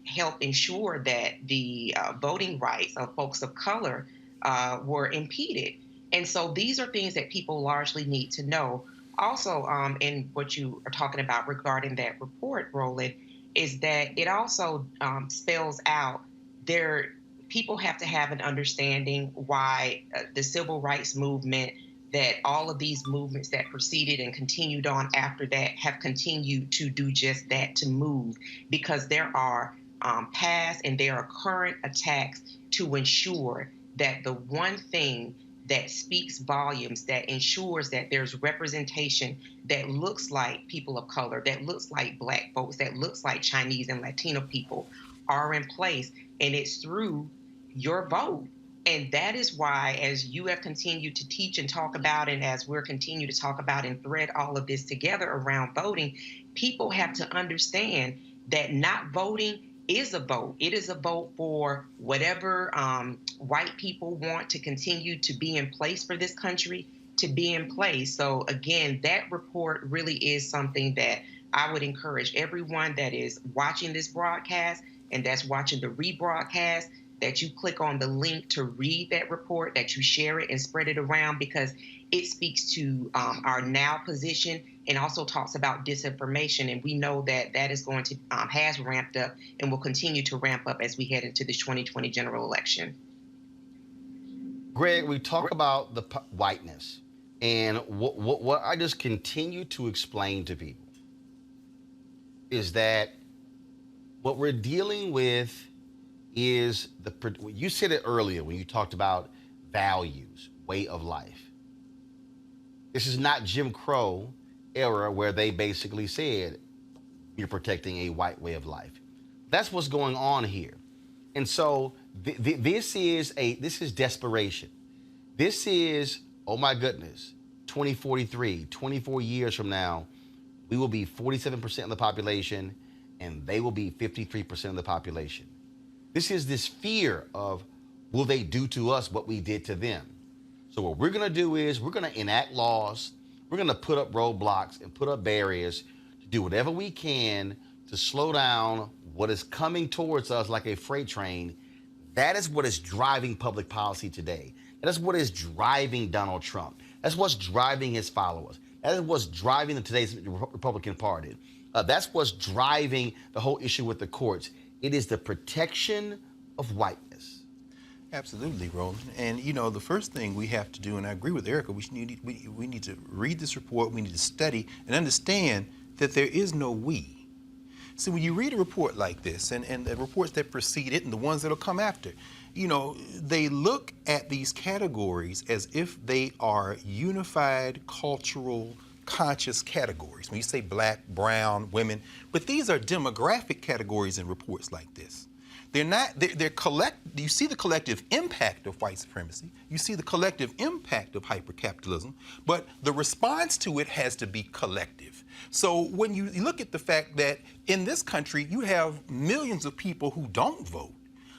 Speaker 6: help ensure that the voting rights of folks of color were impeded. And so these are things that people largely need to know. Also, in what you are talking about regarding that report, Roland, is that it also spells out people have to have an understanding why the civil rights movement, that all of these movements that preceded and continued on after that have continued to do just that, to move, because there are past and there are current attacks to ensure that the one thing that speaks volumes, that ensures that there's representation that looks like people of color, that looks like Black folks, that looks like Chinese and Latino people are in place. And it's through your vote. And that is why, as you have continued to teach and talk about, and as we're continuing to talk about and thread all of this together around voting, people have to understand that not voting is a vote. It is a vote for whatever white people want to continue to be in place for this country to be in place. So again, that report really is something that I would encourage everyone that is watching this broadcast and that's watching the rebroadcast, that you click on the link to read that report, that you share it and spread it around, because it speaks to our now position and also talks about disinformation. And we know that that is going to, has ramped up and will continue to ramp up as we head into this 2020 general election.
Speaker 1: Greg, we talk about the whiteness, and what I just continue to explain to people is that what we're dealing with is you said it earlier when you talked about values, way of life. This is not Jim Crow era where they basically said you're protecting a white way of life. That's what's going on here. And so this is desperation. This is, oh my goodness, 2043, 24 years from now, we will be 47% of the population and they will be 53% of the population. This is this fear of, will they do to us what we did to them? So what we're going to do is we're going to enact laws. We're going to put up roadblocks and put up barriers to do whatever we can to slow down what is coming towards us like a freight train. That is what is driving public policy today. That is what is driving Donald Trump. That's what's driving his followers. That is what's driving today's Republican Party. That's what's driving the whole issue with the courts. It is the protection of whiteness.
Speaker 5: Absolutely, Roland. And, you know, the first thing we have to do, and I agree with Erica, we need to read this report, we need to study and understand that there is no we. See, when you read a report like this, and the reports that precede it and the ones that will come after, you know, they look at these categories as if they are unified cultural conscious categories. When you say Black, brown, women, but these are demographic categories in reports like this. They're not, they're you see the collective impact of white supremacy, you see the collective impact of hypercapitalism, but the response to it has to be collective. So when you look at the fact that in this country, you have millions of people who don't vote,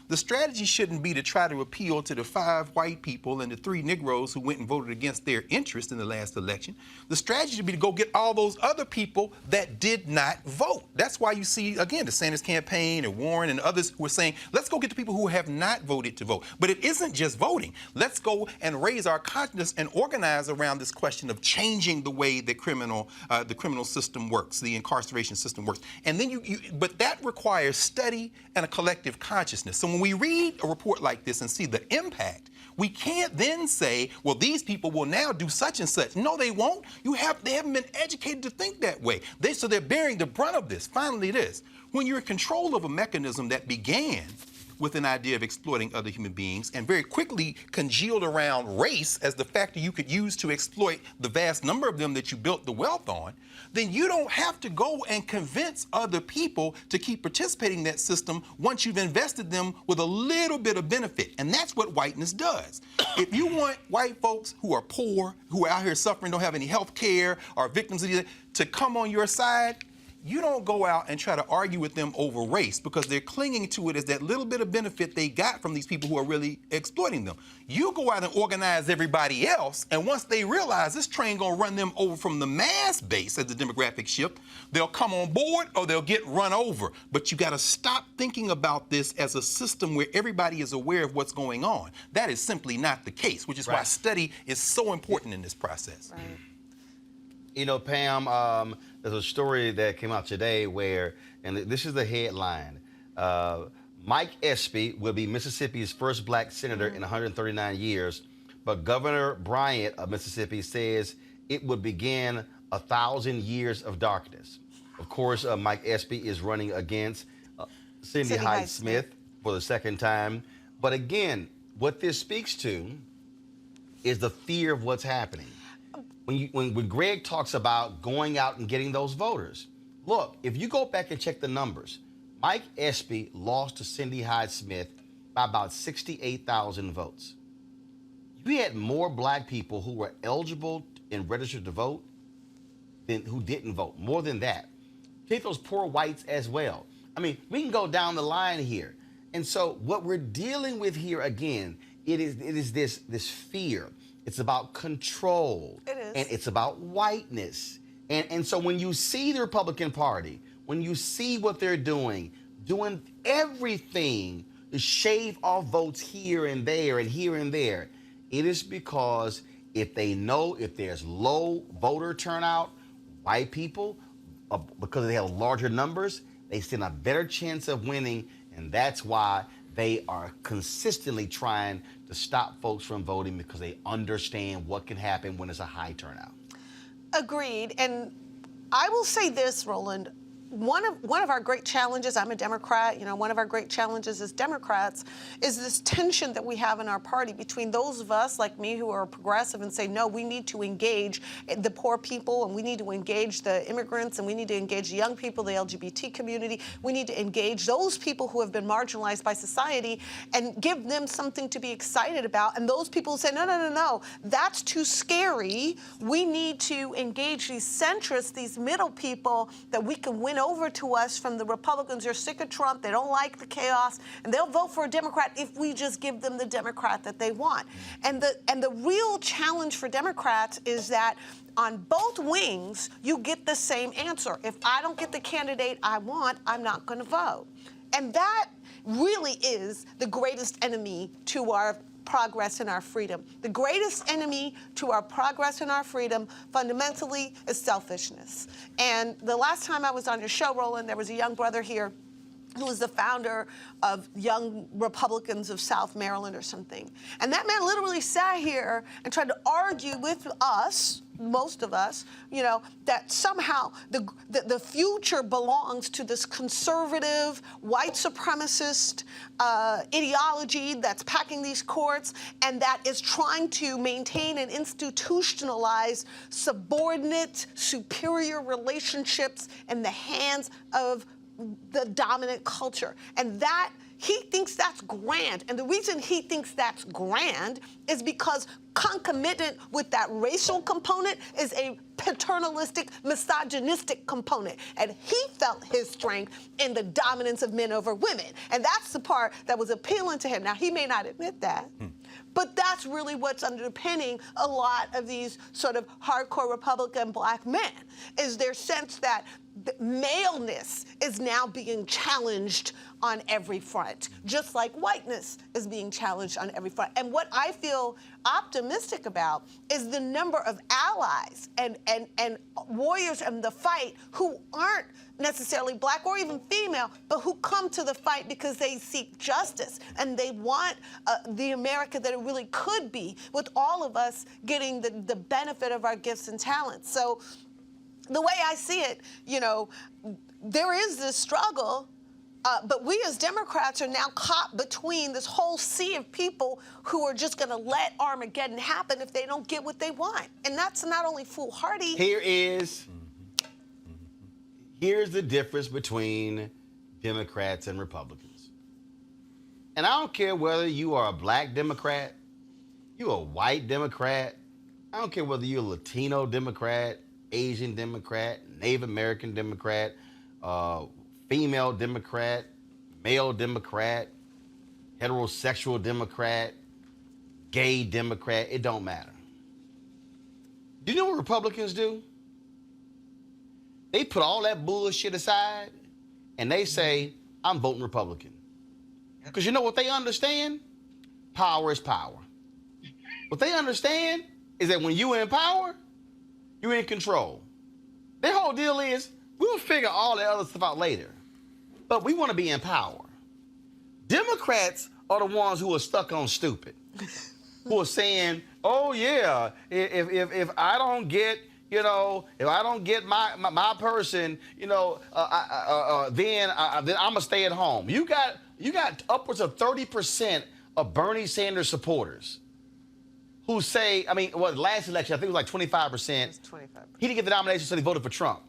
Speaker 5: the strategy shouldn't be to try to appeal to the 5 white people and the 3 Negroes who went and voted against their interest in the last election. The strategy should be to go get all those other people that did not vote. That's why you see, again, the Sanders campaign and Warren and others who are saying, let's go get the people who have not voted to vote. But it isn't just voting. Let's go and raise our consciousness and organize around this question of changing the way the criminal system works, the incarceration system works. And then but that requires study and a collective consciousness. So when we read a report like this and see the impact, we can't then say, well, these people will now do such and such. No, they won't. They haven't been educated to think that way. So they're bearing the brunt of this. Finally, this. When you're in control of a mechanism that began with an idea of exploiting other human beings and very quickly congealed around race as the factor you could use to exploit the vast number of them that you built the wealth on, then you don't have to go and convince other people to keep participating in that system once you've invested them with a little bit of benefit. And that's what whiteness does. If you want white folks who are poor, who are out here suffering, don't have any health care, are victims of these, to come on your side, you don't go out and try to argue with them over race because they're clinging to it as that little bit of benefit they got from these people who are really exploiting them. You go out and organize everybody else, and once they realize this train gonna run them over from the mass base as the demographic shift, they'll come on board or they'll get run over. But you gotta stop thinking about this as a system where everybody is aware of what's going on. That is simply not the case, which is why study is so important in this process.
Speaker 4: Right.
Speaker 1: You know, Pam, there's a story that came out today where, and this is the headline, Mike Espy will be Mississippi's first black senator in 139 years, but Governor Bryant of Mississippi says it would begin 1,000 years of darkness. Of course, Mike Espy is running against Cindy Hyde-Smith for the second time. But again, what this speaks to is the fear of what's happening. When Greg talks about going out and getting those voters, look, if you go back and check the numbers, Mike Espy lost to Cindy Hyde-Smith by about 68,000 votes. We had more black people who were eligible and registered to vote than who didn't vote, more than that. Take those poor whites as well. I mean, we can go down the line here. And so what we're dealing with here again, it is this fear. It's about control. It is. And it's about whiteness. And so when you see the Republican Party, when you see what they're doing everything to shave off votes here and there and here and there, it is because if they know if there's low voter turnout, white people, because they have larger numbers, they stand a better chance of winning, and that's why they are consistently trying to stop folks from voting because they understand what can happen when it's a high turnout.
Speaker 4: Agreed. And I will say this, Roland. One of our great challenges, I'm a Democrat, one of our great challenges as Democrats is this tension that we have in our party between those of us like me who are progressive and say, no, we need to engage the poor people and we need to engage the immigrants and we need to engage the young people, the LGBT community. We need to engage those people who have been marginalized by society and give them something to be excited about. And those people say, no, that's too scary. We need to engage these centrists, these middle people that we can win over to us from the Republicans. They're sick of Trump. They don't like the chaos, and they'll vote for a Democrat if we just give them the Democrat that they want. And the real challenge for Democrats is that on both wings, you get the same answer. If I don't get the candidate I want, I'm not going to vote. And that really is the greatest enemy to our progress and our freedom. The greatest enemy to our progress and our freedom fundamentally is selfishness. And the last time I was on your show, Roland, there was a young brother here who was the founder of Young Republicans of South Maryland or something. And that man literally sat here and tried to argue with us, most of us, that somehow the future belongs to this conservative, white supremacist ideology that's packing these courts and that is trying to maintain and institutionalize subordinate, superior relationships in the hands of the dominant culture. And that he thinks that's grand. And the reason he thinks that's grand is because concomitant with that racial component is a paternalistic, misogynistic component. And he felt his strength in the dominance of men over women. And that's the part that was appealing to him. Now, he may not admit that, but that's really what's underpinning a lot of these sort of hardcore Republican black men, is their sense that maleness is now being challenged on every front, just like whiteness is being challenged on every front. And what I feel optimistic about is the number of allies and warriors in the fight who aren't necessarily black or even female, but who come to the fight because they seek justice and they want the America that it really could be, with all of us getting the benefit of our gifts and talents. So the way I see it, there is this struggle But we as Democrats are now caught between this whole sea of people who are just going to let Armageddon happen if they don't get what they want. And that's not only foolhardy.
Speaker 1: Here's the difference between Democrats and Republicans. And I don't care whether you are a black Democrat, you're a white Democrat, I don't care whether you're a Latino Democrat, Asian Democrat, Native American Democrat, female Democrat, male Democrat, heterosexual Democrat, gay Democrat, it don't matter. Do you know what Republicans do? They put all that bullshit aside and they say, I'm voting Republican. Because you know what they understand? Power is power. What they understand is that when you're in power, you're in control. Their whole deal is, we'll figure all the other stuff out later. But we want to be in power. Democrats are the ones who are stuck on stupid. Who are saying, oh yeah, if I don't get, if I don't get my person, then I'm gonna stay at home. You got upwards of 30% of Bernie Sanders supporters who say, last election I think it was like 25%.
Speaker 4: It was 25%.
Speaker 1: He didn't get the nomination, so they voted for Trump.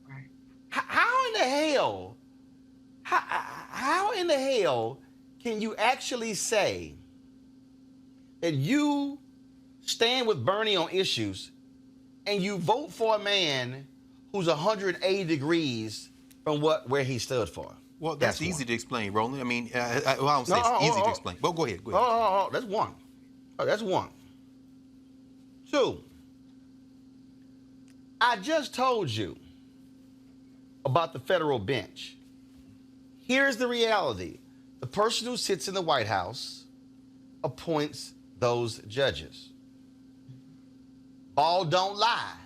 Speaker 6: Right.
Speaker 1: How in the hell? How in the hell can you actually say that you stand with Bernie on issues and you vote for a man who's 180 degrees from where he stood for?
Speaker 5: Well, that's easy to explain, Roland. I don't say it's easy to explain. But go ahead.
Speaker 1: Oh, that's one. That's one. Two, I just told you about the federal bench. Here's the reality. The person who sits in the White House appoints those judges. Ball don't lie.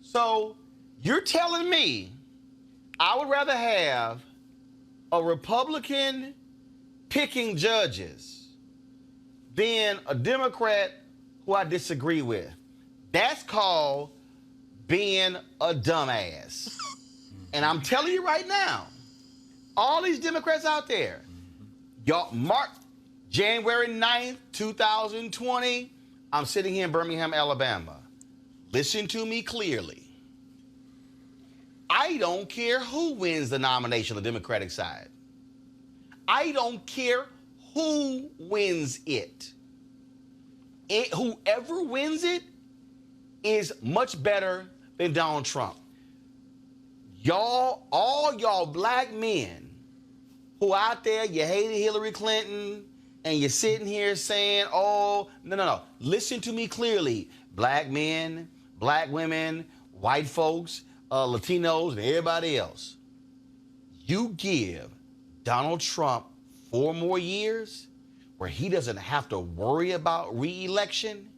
Speaker 1: So you're telling me I would rather have a Republican picking judges than a Democrat who I disagree with. That's called being a dumbass. And I'm telling you right now, all these Democrats out there, y'all mark January 9th, 2020, I'm sitting here in Birmingham, Alabama. Listen to me clearly. I don't care who wins the nomination on the Democratic side. I don't care who wins it. Whoever wins it is much better than Donald Trump. All y'all black men who out there, you hated Hillary Clinton, and you're sitting here saying, oh, no. Listen to me clearly. Black men, black women, white folks, Latinos, and everybody else. You give Donald Trump 4 more years where he doesn't have to worry about re-election.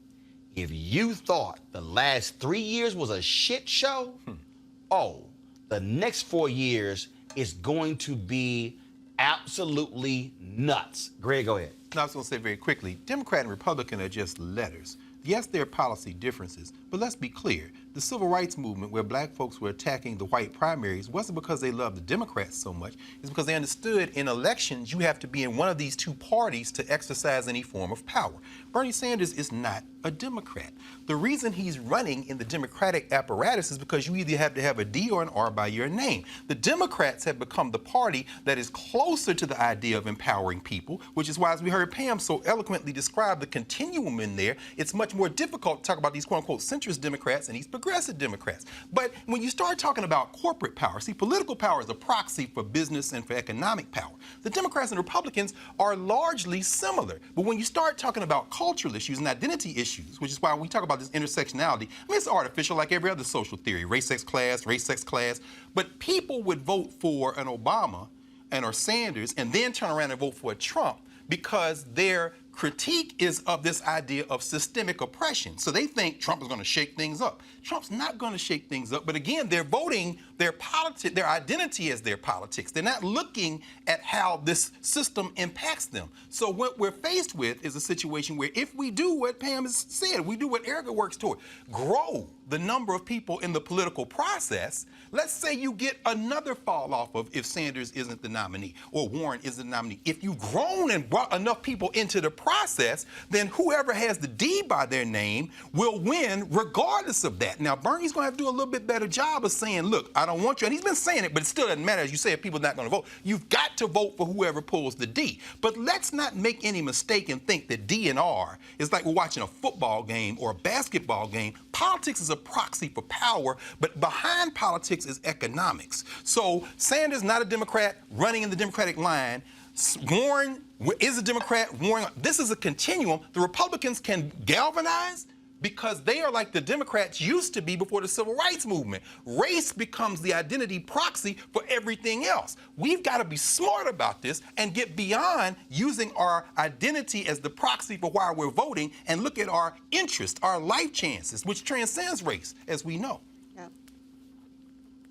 Speaker 1: If you thought the last 3 years was a shit show, the next 4 years is going to be absolutely nuts. Greg, go ahead.
Speaker 5: No, I was going to say very quickly, Democrat and Republican are just letters. Yes, there are policy differences, but let's be clear. The civil rights movement, where black folks were attacking the white primaries, wasn't because they loved the Democrats so much. It's because they understood in elections you have to be in one of these two parties to exercise any form of power. Bernie Sanders is not a Democrat. The reason he's running in the Democratic apparatus is because you either have to have a D or an R by your name. The Democrats have become the party that is closer to the idea of empowering people, which is why, as we heard Pam so eloquently describe the continuum in there, it's much more difficult to talk about these quote-unquote centrist Democrats and these progressive Democrats. But when you start talking about corporate power, see, political power is a proxy for business and for economic power. The Democrats and Republicans are largely similar. But when you start talking about cultural issues and identity issues, which is why we talk about this intersectionality, it's artificial like every other social theory, race, sex, class. But people would vote for an Obama or Sanders and then turn around and vote for a Trump because their critique is of this idea of systemic oppression. So they think Trump is going to shake things up. Trump's not going to shake things up. But again, they're voting their identity as their politics. They're not looking at how this system impacts them. So what we're faced with is a situation where if we do what Pam has said, we do what Erica works toward, grow the number of people in the political process. Let's say you get another fall off of if Sanders isn't the nominee or Warren isn't the nominee. If you've grown and brought enough people into the process, then whoever has the D by their name will win regardless of that. Now, Bernie's going to have to do a little bit better job of saying, look, I don't want you. And he's been saying it, but it still doesn't matter. As you say, if people are not going to vote, you've got to vote for whoever pulls the D. But let's not make any mistake and think that D and R is like we're watching a football game or a basketball game. Politics is a proxy for power, but behind politics is economics. So Sanders, not a Democrat, running in the Democratic line. Warren is a Democrat. Warren, this is a continuum. The Republicans can galvanize because they are like the Democrats used to be before the Civil Rights Movement. Race becomes the identity proxy for everything else. We've got to be smart about this and get beyond using our identity as the proxy for why we're voting and look at our interest, our life chances, which transcends race, as we know.
Speaker 4: Yeah.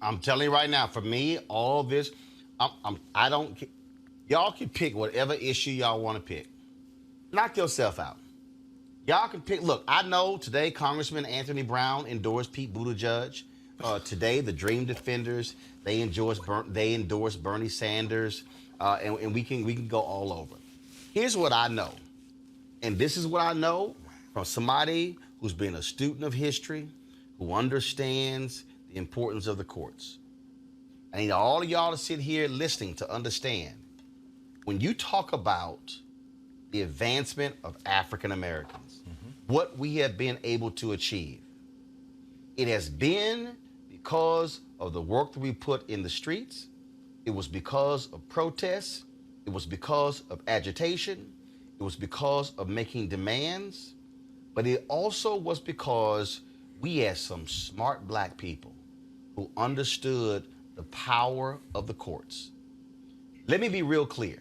Speaker 1: I'm telling you right now, for me, all this, I don't. Y'all can pick whatever issue y'all want to pick. Knock yourself out. Y'all can pick. Look, I know today Congressman Anthony Brown endorsed Pete Buttigieg. Today, the Dream Defenders, they endorse Bernie Sanders, and we can go all over. Here's what I know, and this is what I know from somebody who's been a student of history, who understands the importance of the courts. I need all of y'all to sit here listening to understand. When you talk about the advancement of African Americans, what we have been able to achieve, it has been because of the work that we put in the streets. It was because of protests. It was because of agitation. It was because of making demands. But it also was because we had some smart black people who understood the power of the courts. Let me be real clear.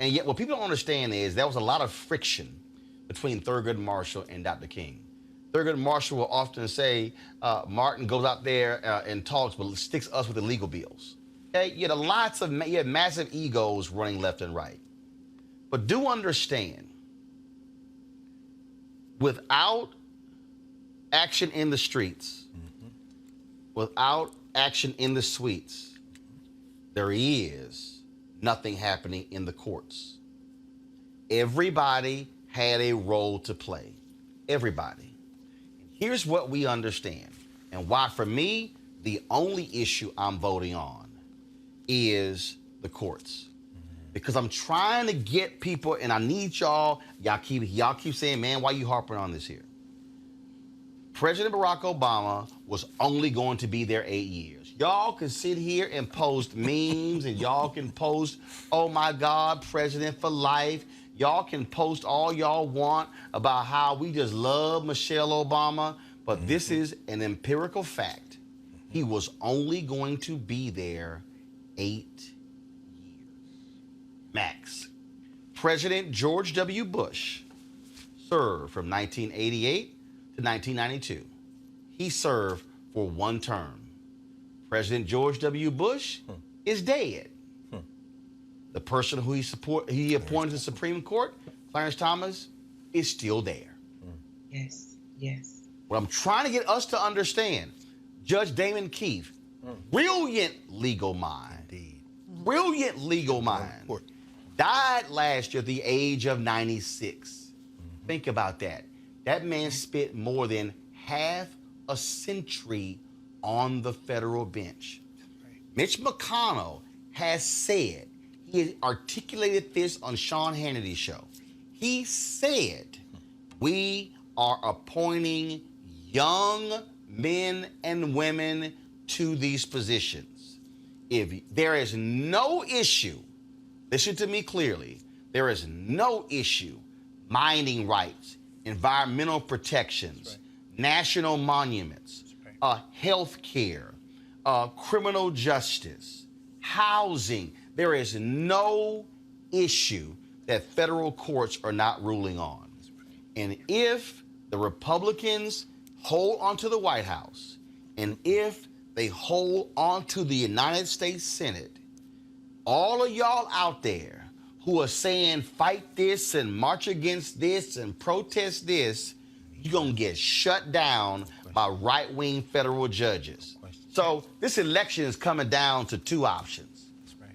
Speaker 1: And yet what people don't understand is there was a lot of friction between Thurgood Marshall and Dr. King. Thurgood Marshall will often say, Martin goes out there and talks, but sticks us with the legal bills. Okay? You had massive egos running left and right. But do understand, without action in the streets, without action in the suites, there is nothing happening in the courts. Everybody had a role to play. Everybody. Here's what we understand, and why, for me, the only issue I'm voting on is the courts. Because I'm trying to get people, and I need y'all keep saying, man, why you harping on this here? President Barack Obama was only going to be there 8 years. Y'all can sit here and post memes, and y'all can post, oh my God, president for life. Y'all can post all y'all want about how we just love Michelle Obama, but this is an empirical fact. He was only going to be there 8 years, max. President George W. Bush served from 1988 to 1992. He served for one term. President George W. Bush is dead. The person who he appointed to the Supreme Court, Clarence Thomas, is still there.
Speaker 6: Yes, yes.
Speaker 1: What I'm trying to get us to understand, Judge Damon Keefe, brilliant legal mind, brilliant legal mind, died last year at the age of 96. Think about that. That man spent more than half a century on the federal bench. Mitch McConnell has said, he articulated this on Sean Hannity's show. He said, we are appointing young men and women to these positions. If there is no issue, listen to me clearly, there is no issue, mining rights, environmental protections, national monuments, health care, criminal justice, housing. There is no issue that federal courts are not ruling on. And if the Republicans hold onto the White House, and if they hold onto the United States Senate, all of y'all out there who are saying fight this and march against this and protest this, you're going to get shut down by right-wing federal judges. So this election is coming down to two options. That's right.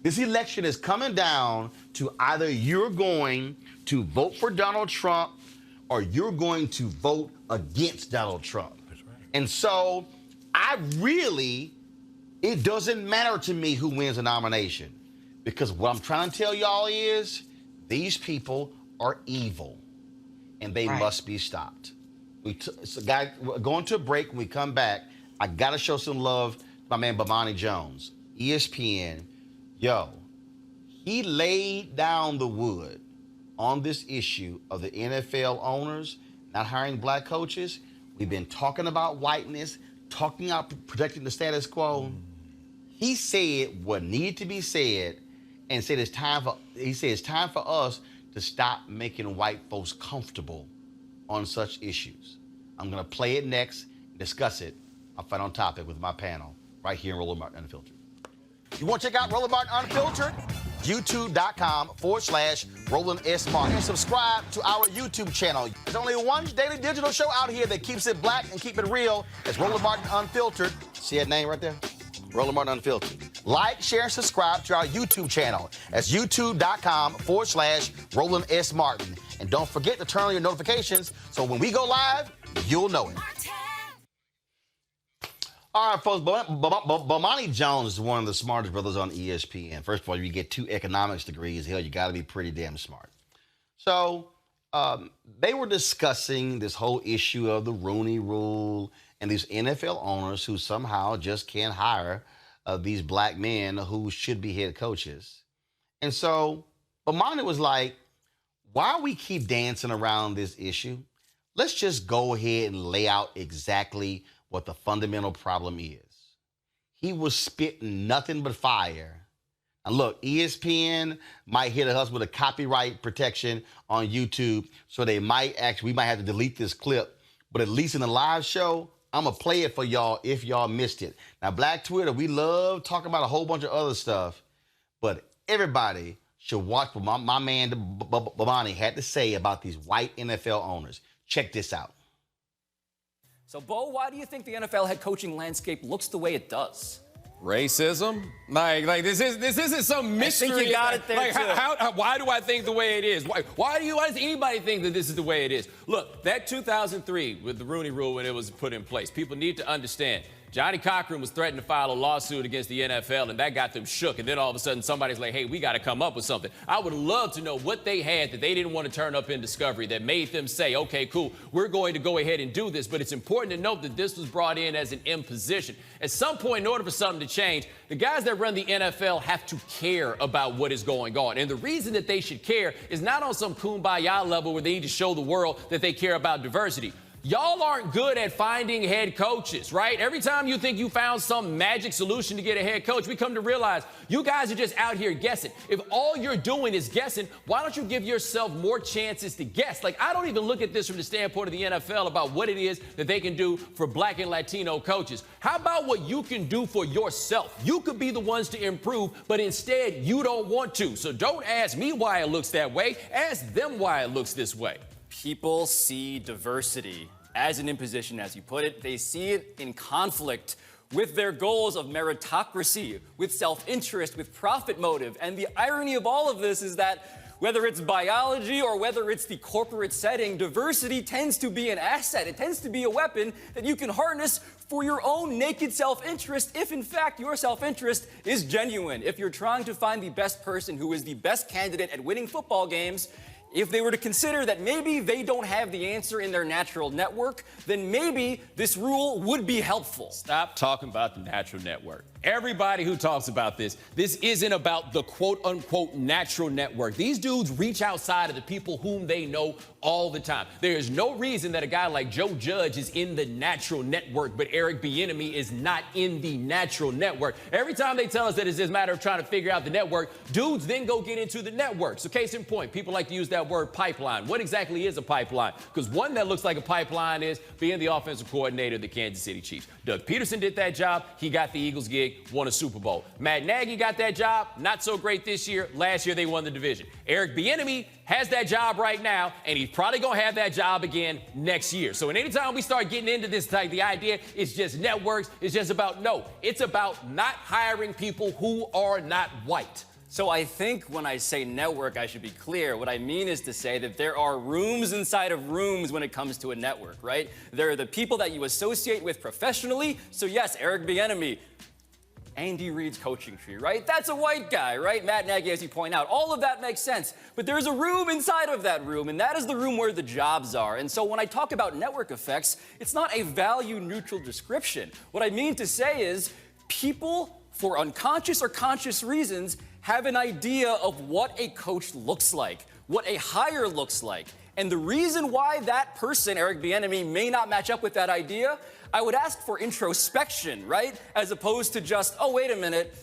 Speaker 1: This election is coming down to either you're going to vote for Donald Trump or you're going to vote against Donald Trump. That's right. And so it doesn't matter to me who wins the nomination, because what I'm trying to tell y'all is these people are evil and they must be stopped. We're going to a break. When we come back, I got to show some love to my man Bomani Jones, ESPN. He laid down the wood on this issue of the NFL owners not hiring black coaches. We've been talking about whiteness, talking about protecting the status quo. He said what needed to be said and said it's time for us to stop making white folks comfortable on such issues. I'm going to play it next and discuss it. I'll fight on topic with my panel right here in Roland Martin Unfiltered. You want to check out Roland Martin Unfiltered? YouTube.com/Roland S. Martin. And subscribe to our YouTube channel. There's only one daily digital show out here that keeps it black and keep it real. It's Roland Martin Unfiltered. See that name right there? Roland Martin Unfiltered. Like, share, and subscribe to our YouTube channel. That's youtube.com/Roland S. Martin. And don't forget to turn on your notifications so when we go live, you'll know it. All right, folks, Bomani Jones is one of the smartest brothers on ESPN. First of all, you get 2 economics degrees. Hell, you got to be pretty damn smart. So they were discussing this whole issue of the Rooney Rule and these NFL owners who somehow just can't hire these black men who should be head coaches. And so Bomani was like, why we keep dancing around this issue? Let's just go ahead and lay out exactly what the fundamental problem is. He was spitting nothing but fire. And look, ESPN might hit us with a copyright protection on YouTube, so we might have to delete this clip. But at least in the live show, I'm going to play it for y'all if y'all missed it. Now, Black Twitter, we love talking about a whole bunch of other stuff, but everybody should watch what my man Bomani had to say about these white NFL owners. Check this out.
Speaker 8: So, Bo, why do you think the NFL head coaching landscape looks the way it does?
Speaker 9: Racism? Like this isn't some mystery.
Speaker 8: I think you got it there,
Speaker 9: like,
Speaker 8: too.
Speaker 9: Why do I think the way it is? Why does anybody think that this is the way it is? Look, that 2003 with the Rooney Rule when it was put in place, people need to understand. Johnny Cochran was threatening to file a lawsuit against the NFL, and that got them shook. And then all of a sudden, somebody's like, hey, we got to come up with something. I would love to know what they had that they didn't want to turn up in discovery that made them say, okay, cool, we're going to go ahead and do this. But it's important to note that this was brought in as an imposition. At some point, in order for something to change, the guys that run the NFL have to care about what is going on. And the reason that they should care is not on some kumbaya level where they need to show the world that they care about diversity. Y'all aren't good at finding head coaches, right? Every time you think you found some magic solution to get a head coach, we come to realize you guys are just out here guessing. If all you're doing is guessing, why don't you give yourself more chances to guess? Like, I don't even look at this from the standpoint of the NFL about what it is that they can do for black and Latino coaches. How about what you can do for yourself? You could be the ones to improve, but instead you don't want to. So don't ask me why it looks that way. Ask them why it looks this way.
Speaker 8: People see diversity as an imposition, as you put it. They see it in conflict with their goals of meritocracy, with self-interest, with profit motive. And the irony of all of this is that whether it's biology or whether it's the corporate setting, diversity tends to be an asset. It tends to be a weapon that you can harness for your own naked self-interest if, in fact, your self-interest is genuine. If you're trying to find the best person who is the best candidate at winning football games, if they were to consider that maybe they don't have the answer in their natural network, then maybe this rule would be helpful.
Speaker 9: Stop talking about the natural network. Everybody who talks about this isn't about the quote-unquote natural network. These dudes reach outside of the people whom they know all the time. There is no reason that a guy like Joe Judge is in the natural network, but Eric Bieniemy is not in the natural network. Every time they tell us that it's just a matter of trying to figure out the network, dudes then go get into the network. So case in point, people like to use that word pipeline. What exactly is a pipeline? Because one that looks like a pipeline is being the offensive coordinator of the Kansas City Chiefs. Doug Peterson did that job. He got the Eagles gig, won a Super Bowl. Matt Nagy got that job. Not so great this year. Last year, they won the division. Eric Bieniemy has that job right now, and he's probably going to have that job again next year. So anytime we start getting into this type, the idea is just networks, it's just about, no, it's about not hiring people who are not white.
Speaker 8: So I think when I say network, I should be clear. What I mean is to say that there are rooms inside of rooms when it comes to a network, right? There are the people that you associate with professionally. So yes, Eric Bieniemy, Andy Reid's coaching tree, right? That's a white guy, right? Matt Nagy, as you point out, all of that makes sense. But there's a room inside of that room, and that is the room where the jobs are. And so when I talk about network effects, it's not a value-neutral description. What I mean to say is people, for unconscious or conscious reasons, have an idea of what a coach looks like, what a hire looks like. And the reason why that person, Eric Bieniemy, may not match up with that idea, I would ask for introspection, right? As opposed to just, oh, wait a minute,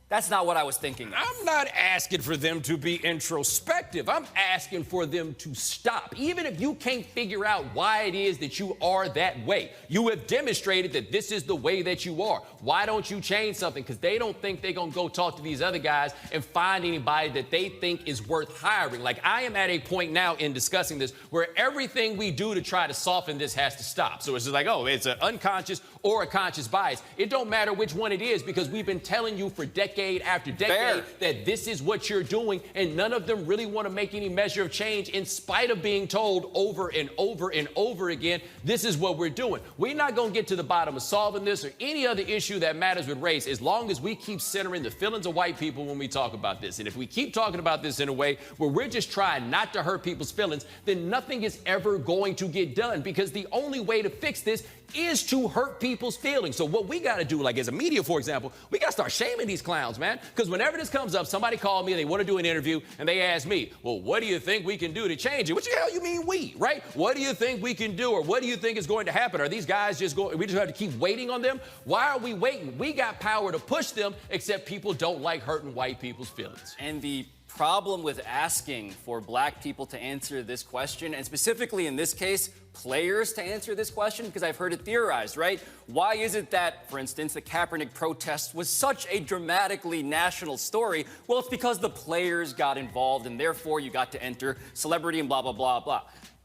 Speaker 8: that's not what I was thinking of.
Speaker 9: I'm not asking for them to be introspective. I'm asking for them to stop. Even if you can't figure out why it is that you are that way, you have demonstrated that this is the way that you are. Why don't you change something? Because they don't think they're going to go talk to these other guys and find anybody that they think is worth hiring. Like, I am at a point now in discussing this where everything we do to try to soften this has to stop. So it's just like, oh, it's an unconscious or a conscious bias. It don't matter which one it is, because we've been telling you for decade after decade that this is what you're doing, and none of them really want to make any measure of change in spite of being told over and over and over again, this is what we're doing. We're not going to get to the bottom of solving this or any other issue that matters with race as long as we keep centering the feelings of white people when we talk about this. And if we keep talking about this in a way where we're just trying not to hurt people's feelings, then nothing is ever going to get done, because the only way to fix this is to hurt people's feelings. So what we got to do, like as a media, for example, we got to start shaming these clowns, man. Because whenever this comes up, somebody called me and they want to do an interview and they ask me, well, what do you think we can do to change it? What the hell you mean we, right? What do you think we can do, or what do you think is going to happen? Are these guys just going, we just have to keep waiting on them? Why are we waiting? We got power to push them, except people don't like hurting white people's feelings.
Speaker 8: And the problem with asking for black people to answer this question, and specifically in this case, players to answer this question, because I've heard it theorized, right? Why is it that, for instance, the Kaepernick protest was such a dramatically national story? Well, it's because the players got involved, and therefore you got to enter celebrity and blah, blah, blah, blah.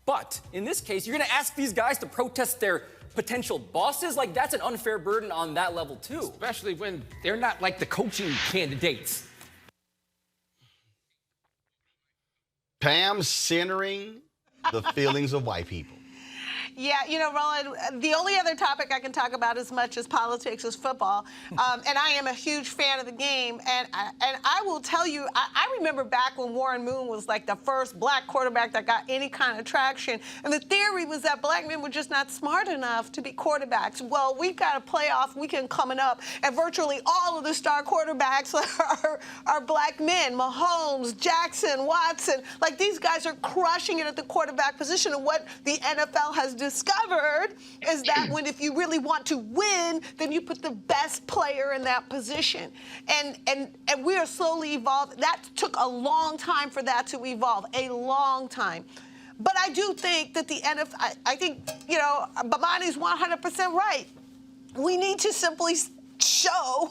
Speaker 8: But in this case, you're going to ask these guys to protest their potential bosses? Like, that's an unfair burden on that level, too.
Speaker 9: Especially when they're not like the coaching candidates.
Speaker 1: Pam centering the feelings of white people.
Speaker 4: Yeah, you know, Roland, the only other topic I can talk about as much as politics is football. And I am a huge fan of the game. And I will tell you, I remember back when Warren Moon was like the first black quarterback that got any kind of traction. And the theory was that black men were just not smart enough to be quarterbacks. Well, we've got a playoff weekend coming up, and virtually all of the star quarterbacks are black men. Mahomes, Jackson, Watson. Like, these guys are crushing it at the quarterback position. And what the NFL has discovered is that if you really want to win, then you put the best player in that position. And we are slowly evolving. That took a long time for that to evolve, a long time. But I do think that the NFL, I think, you know, Bomani's 100% right. We need to simply show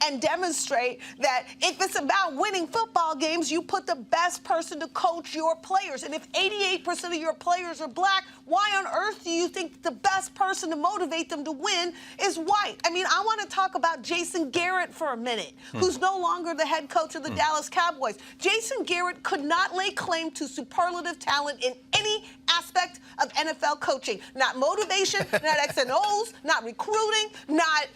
Speaker 4: and demonstrate that if it's about winning football games, you put the best person to coach your players. And if 88% of your players are black, why on earth do you think the best person to motivate them to win is white? I mean, I want to talk about Jason Garrett for a minute, who's no longer the head coach of the Dallas Cowboys. Jason Garrett could not lay claim to superlative talent in any aspect of NFL coaching. Not motivation, not X and O's, not recruiting, not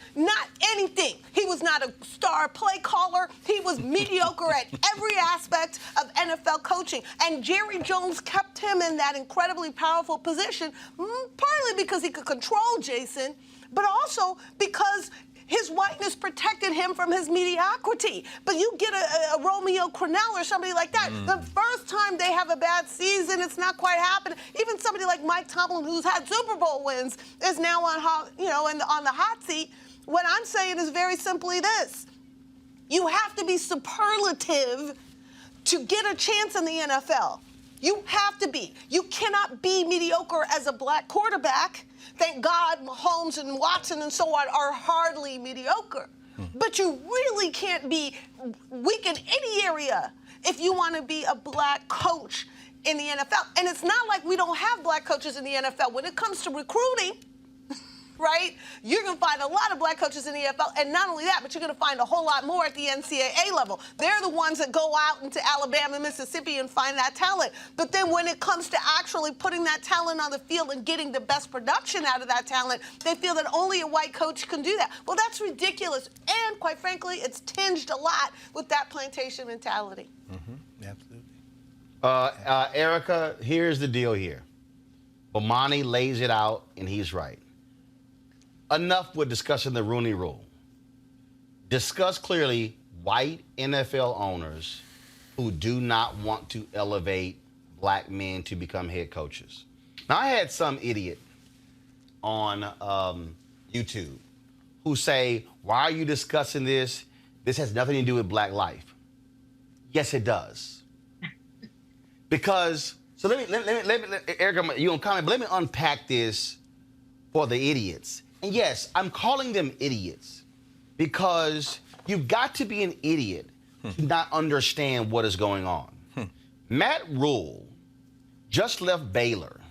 Speaker 4: anything. He was not a star play caller. He was mediocre at every aspect of NFL coaching. And Jerry Jones kept him in that incredibly powerful position, partly because he could control Jason, but also because His whiteness protected him from his mediocrity. But you get a Romeo Crennel or somebody like that, the first time they have a bad season, it's not quite happening. Even somebody like Mike Tomlin, who's had Super Bowl wins, is now on the hot seat. What I'm saying is very simply this. You have to be superlative to get a chance in the NFL. You have to be. You cannot be mediocre as a black quarterback. Thank God Mahomes and Watson and so on are hardly mediocre. But you really can't be weak in any area if you want to be a black coach in the NFL. And it's not like we don't have black coaches in the NFL. When it comes to recruiting, right, you're going to find a lot of black coaches in the NFL. And not only that, but you're going to find a whole lot more at the NCAA level. They're the ones that go out into Alabama, Mississippi, and find that talent. But then when it comes to actually putting that talent on the field and getting the best production out of that talent, they feel that only a white coach can do that. Well, that's ridiculous. And quite frankly, it's tinged a lot with that plantation mentality.
Speaker 5: Absolutely.
Speaker 1: Erica, here's the deal here. Bomani lays it out, and he's right. Enough with discussing the Rooney Rule. Discuss clearly white NFL owners who do not want to elevate black men to become head coaches. Now, I had some idiot on YouTube who say, why are you discussing this? This has nothing to do with black life. Yes, it does. Because, so let me Erica, you don't comment, but let me unpack this for the idiots. And yes, I'm calling them idiots because you've got to be an idiot to not understand what is going on. Matt Rule just left Baylor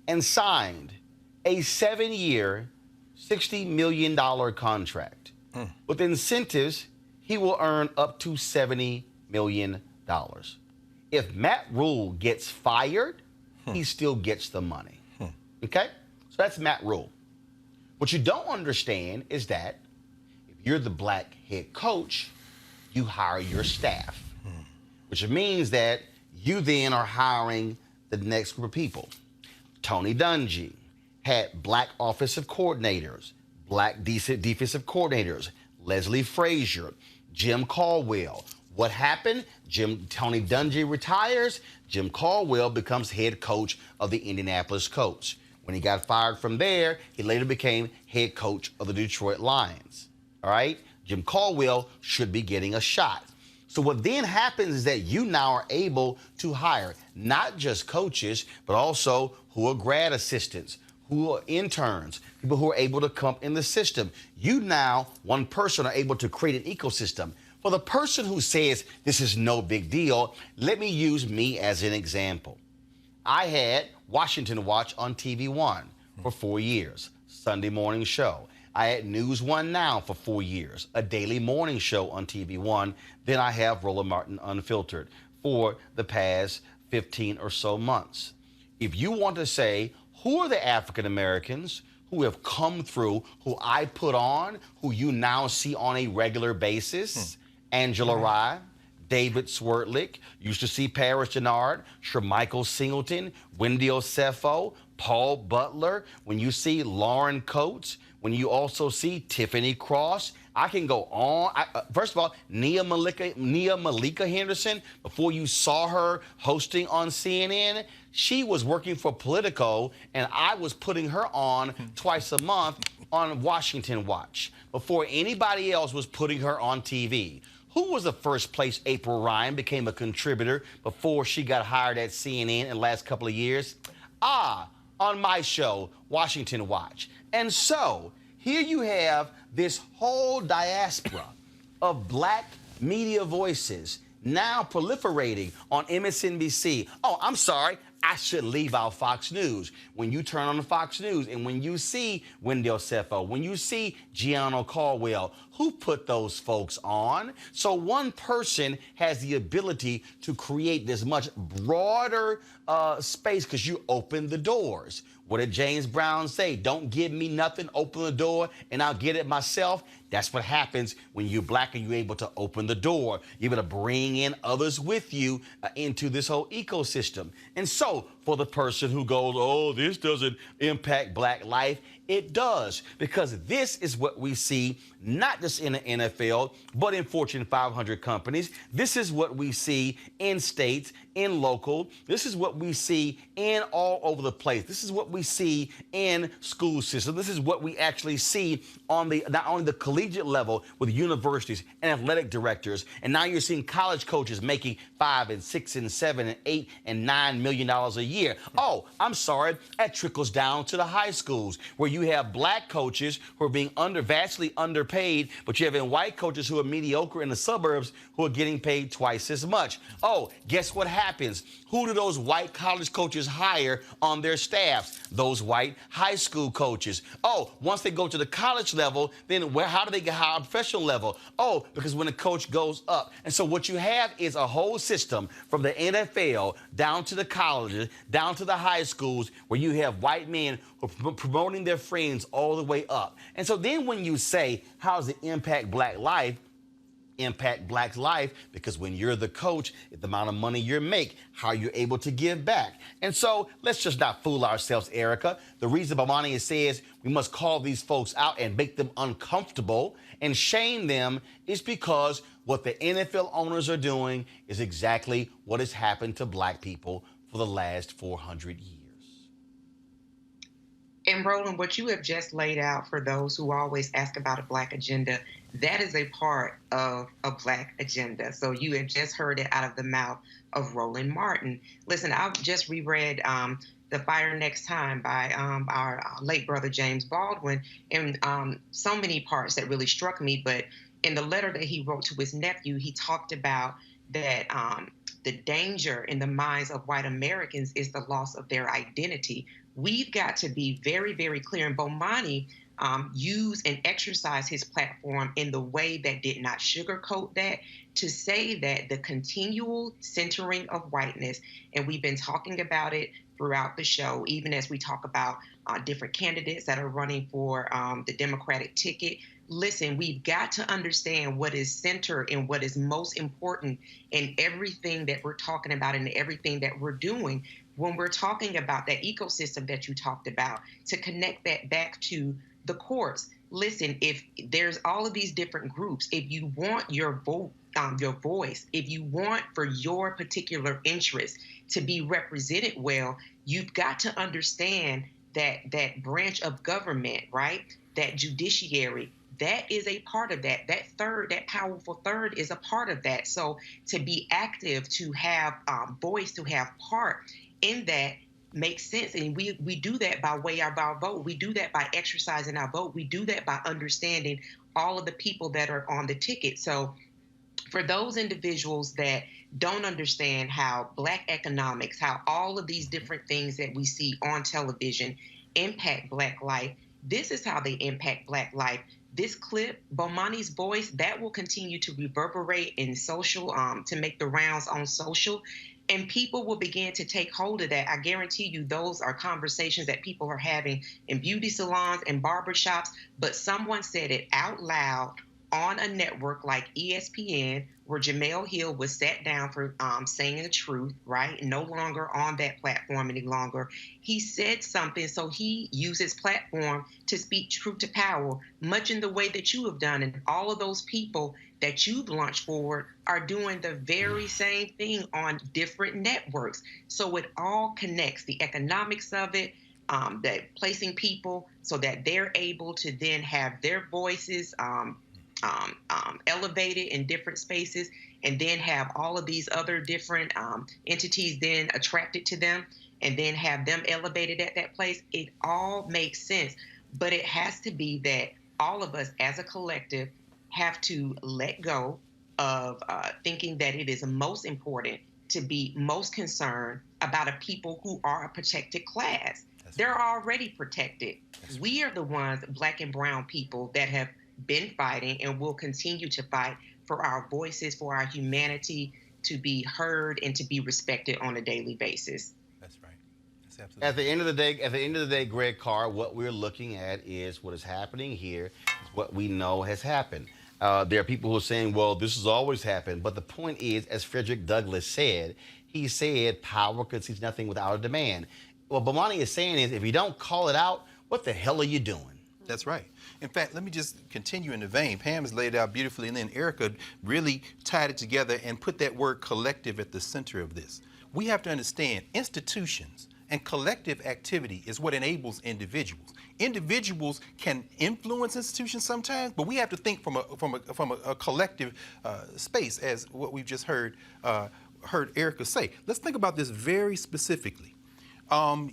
Speaker 1: and signed a 7-year, $60 million contract. With incentives, he will earn up to $70 million. If Matt Rule gets fired, he still gets the money. Okay? So that's Matt Rule. What you don't understand is that if you're the black head coach, you hire your staff, which means that you then are hiring the next group of people. Tony Dungy had black offensive coordinators, black defensive coordinators, Leslie Frazier, Jim Caldwell. What happened? Tony Dungy retires. Jim Caldwell becomes head coach of the Indianapolis Colts. When he got fired from there, he later became head coach of the Detroit Lions. All right? Jim Caldwell should be getting a shot. So what then happens is that you now are able to hire not just coaches, but also who are grad assistants, who are interns, people who are able to come in the system. You now, one person, are able to create an ecosystem. For the person who says this is no big deal, let me use me as an example. I had Washington Watch on TV One for 4 years, Sunday morning show. I had News One Now for 4 years, a daily morning show on TV One. Then I have Roland Martin Unfiltered for the past 15 or so months. If you want to say, who are the African Americans who have come through, who I put on, who you now see on a regular basis? Angela Rye, David Swertlick, used to see Paris Jennard, Shermichael Singleton, Wendy Osefo, Paul Butler, when you see Lauren Coates, when you also see Tiffany Cross, I can go on. First of all, Nia Malika Henderson, before you saw her hosting on CNN, she was working for Politico, and I was putting her on twice a month on Washington Watch before anybody else was putting her on TV. Who was the first place April Ryan became a contributor before she got hired at CNN in the last couple of years? On my show, Washington Watch. And so here you have this whole diaspora of black media voices now proliferating on MSNBC. Oh, I'm sorry, I should leave out Fox News. When you turn on the Fox News and when you see Wendy Osefo, when you see Gianno Caldwell, who put those folks on? So one person has the ability to create this much broader space because you open the doors. What did James Brown say? Don't give me nothing, open the door, and I'll get it myself. That's what happens when you're black and you're able to open the door. You're able to bring in others with you into this whole ecosystem. And so for the person who goes, oh, this doesn't impact black life. It does, because this is what we see not just in the NFL, but in Fortune 500 companies. This is what we see in states, in local. This is what we see in all over the place. This is what we see in school systems. This is what we actually see on the not only the collegiate level with universities and athletic directors, and now you're seeing college coaches making $5 and $6 and $7 and $8 and $9 million a year. Oh, I'm sorry, that trickles down to the high schools where you have black coaches who are being vastly underpaid, but you have white coaches who are mediocre in the suburbs who are getting paid twice as much. Oh, guess what happens? Who do those white college coaches hire on their staffs? Those white high school coaches. Oh, once they go to the college level, then how do they get hired on professional level? Oh, because when a coach goes up. And so what you have is a whole system from the NFL down to the colleges, down to the high schools, where you have white men who are promoting their friends all the way up. And so then when you say, how does it impact black life? Impact black life, because when you're the coach, the amount of money you make, how you're able to give back. And so let's just not fool ourselves, Erica. The reason Bomani says we must call these folks out and make them uncomfortable and shame them is because what the NFL owners are doing is exactly what has happened to black people for the last 400 years.
Speaker 6: And Roland, what you have just laid out for those who always ask about a black agenda, that is a part of a black agenda. So you have just heard it out of the mouth of Roland Martin. Listen, I've just reread The Fire Next Time by our late brother James Baldwin, and so many parts that really struck me. But in the letter that he wrote to his nephew, he talked about that the danger in the minds of white Americans is the loss of their identity. We've got to be very, very clear. And Bomani used and exercised his platform in the way that did not sugarcoat that, to say that the continual centering of whiteness, and we've been talking about it throughout the show, even as we talk about different candidates that are running for the Democratic ticket. Listen, we've got to understand what is centered and what is most important in everything that we're talking about and everything that we're doing. When we're talking about that ecosystem that you talked about, to connect that back to the courts. Listen, if there's all of these different groups, if you want your vote, your voice, if you want for your particular interest to be represented well, you've got to understand that branch of government, right? That judiciary, that is a part of that. That third, that powerful third is a part of that. So to be active, to have voice, to have part in that makes sense. And we do that by way of our vote. We do that by exercising our vote. We do that by understanding all of the people that are on the ticket. So for those individuals that don't understand how black economics, how all of these different things that we see on television impact black life, this is how they impact black life. This clip, Bomani's voice, that will continue to reverberate in social, to make the rounds on social. And people will begin to take hold of that. I guarantee you those are conversations that people are having in beauty salons and barbershops. But someone said it out loud on a network like ESPN, where Jemele Hill was sat down for saying the truth, right? No longer on that platform any longer. He said something, so he used his platform to speak truth to power, much in the way that you have done. And all of those people that you've launched forward are doing the very same thing on different networks. So it all connects, the economics of it, that placing people so that they're able to then have their voices elevated in different spaces, and then have all of these other different entities then attracted to them, and then have them elevated at that place. It all makes sense, but it has to be that all of us as a collective have to let go of thinking that it is most important to be most concerned about a people who are a protected class. They're already protected. We are the ones, black and brown people, that have been fighting and will continue to fight for our voices, for our humanity to be heard and to be respected on a daily basis.
Speaker 5: That's right. That's absolutely.
Speaker 1: At the end of the day, Greg Carr, what we're looking at is what is happening here, is what we know has happened. There are people who are saying, well, this has always happened. But the point is, as Frederick Douglass said, he said, power concedes nothing without a demand. What Bomani is saying is, if you don't call it out, what the hell are you doing?
Speaker 5: That's right. In fact, let me just continue in the vein. Pam has laid it out beautifully, and then Erica really tied it together and put that word collective at the center of this. We have to understand institutions and collective activity is what enables individuals. Individuals can influence institutions sometimes, but we have to think from a collective space, as what we've just heard Erica say. Let's think about this very specifically.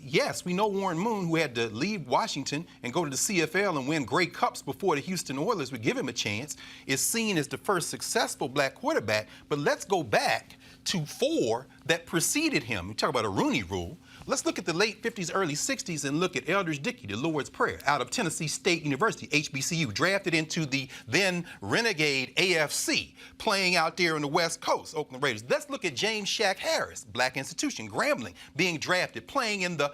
Speaker 5: Yes, we know Warren Moon, who had to leave Washington and go to the CFL and win Grey Cups before the Houston Oilers would give him a chance, is seen as the first successful black quarterback. But let's go back to 4 that preceded him. We talk about a Rooney Rule. Let's look at the late 50s, early 60s and look at Eldridge Dickey, the Lord's Prayer, out of Tennessee State University, HBCU, drafted into the then renegade AFC, playing out there on the West Coast, Oakland Raiders. Let's look at James Shack Harris, black institution, Grambling, being drafted, playing in the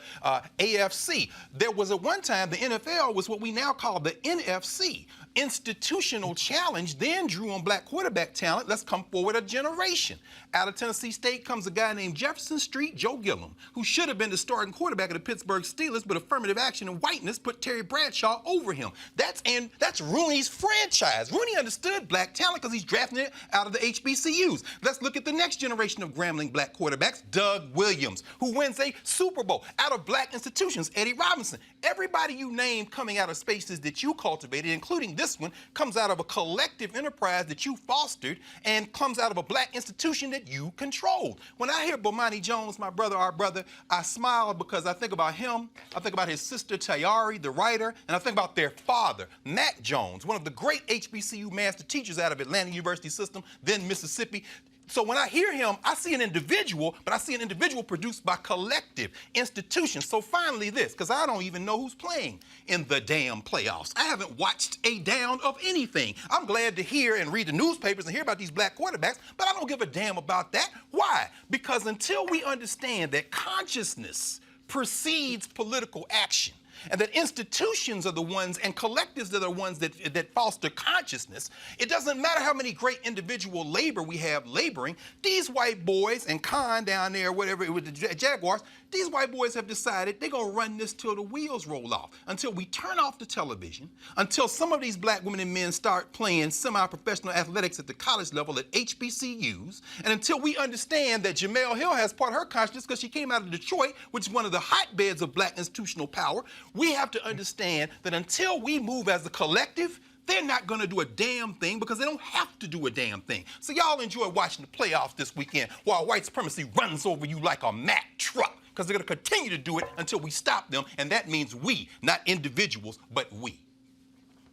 Speaker 5: AFC. There was at one time, the NFL was what we now call the NFC. Institutional challenge then drew on black quarterback talent. Let's come forward a generation. Out of Tennessee State comes a guy named Jefferson Street Joe Gillum, who should have been the starting quarterback of the Pittsburgh Steelers, but affirmative action and whiteness put Terry Bradshaw over him. That's Rooney's franchise. Rooney understood black talent because he's drafting it out of the HBCUs. Let's look at the next generation of Grambling black quarterbacks, Doug Williams, who wins a Super Bowl out of black institutions, Eddie Robinson. Everybody you named coming out of spaces that you cultivated, including this one, comes out of a collective enterprise that you fostered and comes out of a black institution that you controlled. When I hear Bomani Jones, my brother, our brother, I smile because I think about him, I think about his sister Tayari, the writer, and I think about their father, Mac Jones, one of the great HBCU master teachers out of Atlanta University system, then Mississippi. So when I hear him, I see an individual, but I see an individual produced by collective institutions. So finally this, because I don't even know who's playing in the damn playoffs. I haven't watched a down of anything. I'm glad to hear and read the newspapers and hear about these black quarterbacks, but I don't give a damn about that. Why? Because until we understand that consciousness precedes political action, and that institutions are the ones and collectives are the ones that foster consciousness, it doesn't matter how many great individual labor we have laboring. These white boys and Khan down there, whatever, with the Jaguars, these white boys have decided they're going to run this till the wheels roll off, until we turn off the television, until some of these black women and men start playing semi-professional athletics at the college level at HBCUs, and until we understand that Jamel Hill has part of her consciousness because she came out of Detroit, which is one of the hotbeds of black institutional power. We have to understand that until we move as a collective, they're not going to do a damn thing because they don't have to do a damn thing. So y'all enjoy watching the playoffs this weekend while white supremacy runs over you like a Mack truck, because they're going to continue to do it until we stop them, and that means we, not individuals, but we.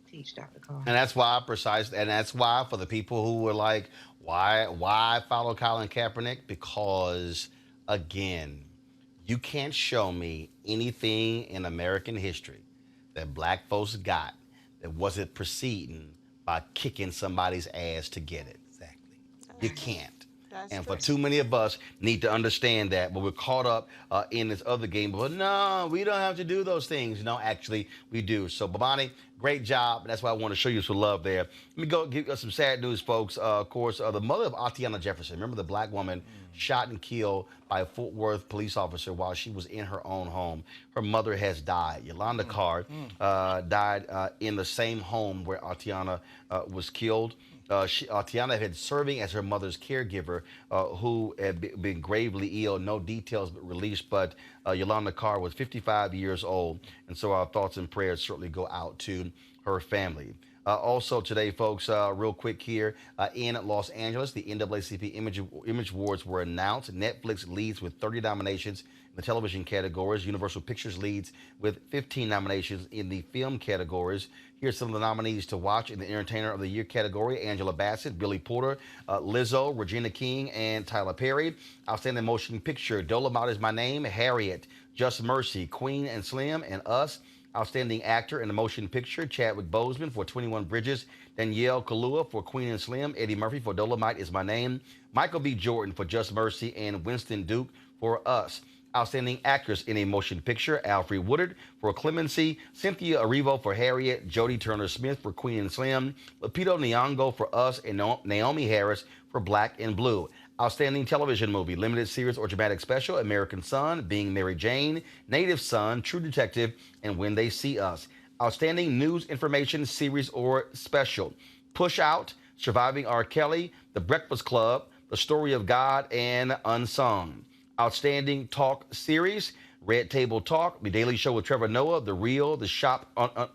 Speaker 6: Teach Dr. Carr.
Speaker 1: And that's why that's why for the people who were like, why follow Colin Kaepernick? Because, again, you can't show me anything in American history that black folks got that wasn't preceding by kicking somebody's ass to get it.
Speaker 5: Exactly.
Speaker 1: You can't.
Speaker 4: That's
Speaker 1: and
Speaker 4: true.
Speaker 1: for too many of us need to understand that, but we're caught up in this other game. But no, we don't have to do those things. No, actually, we do. So, Bomani, great job. That's why I want to show you some love there. Let me go give us some sad news, folks. Of course, the mother of Atiana Jefferson, remember the black woman shot and killed by a Fort Worth police officer while she was in her own home. Her mother has died. Yolanda Carr died in the same home where Atiana was killed. Atiana had been serving as her mother's caregiver, who had been gravely ill. No details released, but Yolanda Carr was 55 years old, and so our thoughts and prayers certainly go out to her family. Also today, folks, real quick here, in Los Angeles, the NAACP Image Awards were announced. Netflix leads with 30 nominations in the television categories. Universal Pictures leads with 15 nominations in the film categories. Here's some of the nominees to watch in the Entertainer of the Year category: Angela Bassett, Billy Porter, Lizzo, Regina King, and Tyler Perry. Outstanding Motion Picture: Dolomite Is My Name, Harriet, Just Mercy, Queen and Slim, and Us. Outstanding Actor in a Motion Picture: Chadwick Boseman for 21 Bridges, Danielle Kaluuya for Queen and Slim, Eddie Murphy for Dolomite Is My Name, Michael B. Jordan for Just Mercy, and Winston Duke for Us. Outstanding Actress in a Motion Picture, Alfre Woodard for Clemency, Cynthia Erivo for Harriet, Jodie Turner-Smith for Queen and Slim, Lupita Nyong'o for Us, and Naomi Harris for Black and Blue. Outstanding Television Movie, Limited Series or Dramatic Special, American Son, Being Mary Jane, Native Son, True Detective, and When They See Us. Outstanding News Information Series or Special, Push Out, Surviving R. Kelly, The Breakfast Club, The Story of God, and Unsung. Outstanding Talk Series, Red Table Talk, The Daily Show with Trevor Noah, The Real, The Shop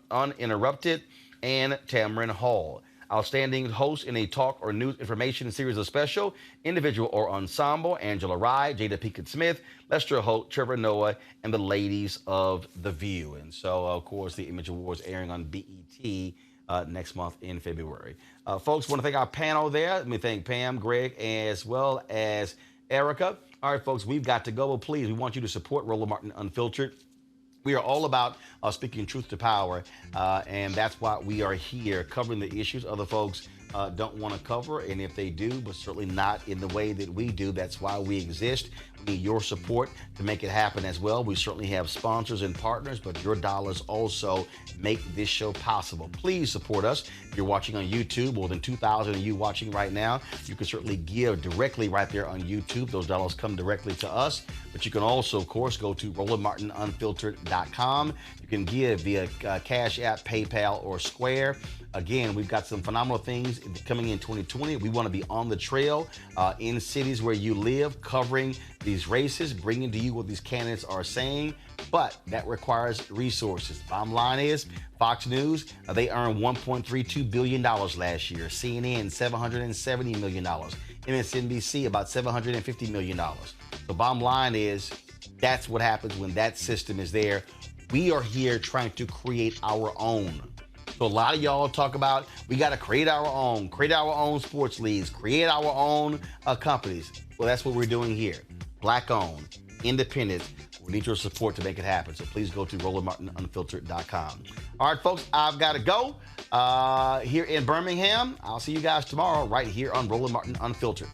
Speaker 1: Uninterrupted, and Tamron Hall. Outstanding Host in a Talk or News Information Series or Special, Individual or Ensemble, Angela Rye, Jada Pinkett Smith, Lester Holt, Trevor Noah, and the Ladies of The View. And so, of course, the Image Awards airing on BET next month in February. Folks, want to thank our panel there. Let me thank Pam, Greg, as well as Erica. All right, folks, we've got to go. But please, we want you to support Roland Martin Unfiltered. We are all about speaking truth to power, and that's why we are here covering the issues other folks don't want to cover, and if they do, but certainly not in the way that we do. That's why we exist. We need your support to make it happen as well. We certainly have sponsors and partners, but your dollars also make this show possible. Please support us. If you're watching on YouTube, more than 2,000 of you watching right now, you can certainly give directly right there on YouTube. Those dollars come directly to us, but you can also, of course, go to RolandMartinUnfiltered.com. You can give via Cash App, PayPal, or Square. Again, we've got some phenomenal things coming in 2020. We want to be on the trail in cities where you live, covering these races, bringing to you what these candidates are saying, but that requires resources. Bottom line is, Fox News, they earned $1.32 billion last year. CNN, $770 million. MSNBC, about $750 million. The bottom line is, that's what happens when that system is there. We are here trying to create our own. So a lot of y'all talk about, we got to create our own sports leagues, create our own companies. Well, that's what we're doing here. Black-owned, independent. We need your support to make it happen. So please go to RolandMartinUnfiltered.com. All right, folks, I've got to go here in Birmingham. I'll see you guys tomorrow right here on Roland Martin Unfiltered.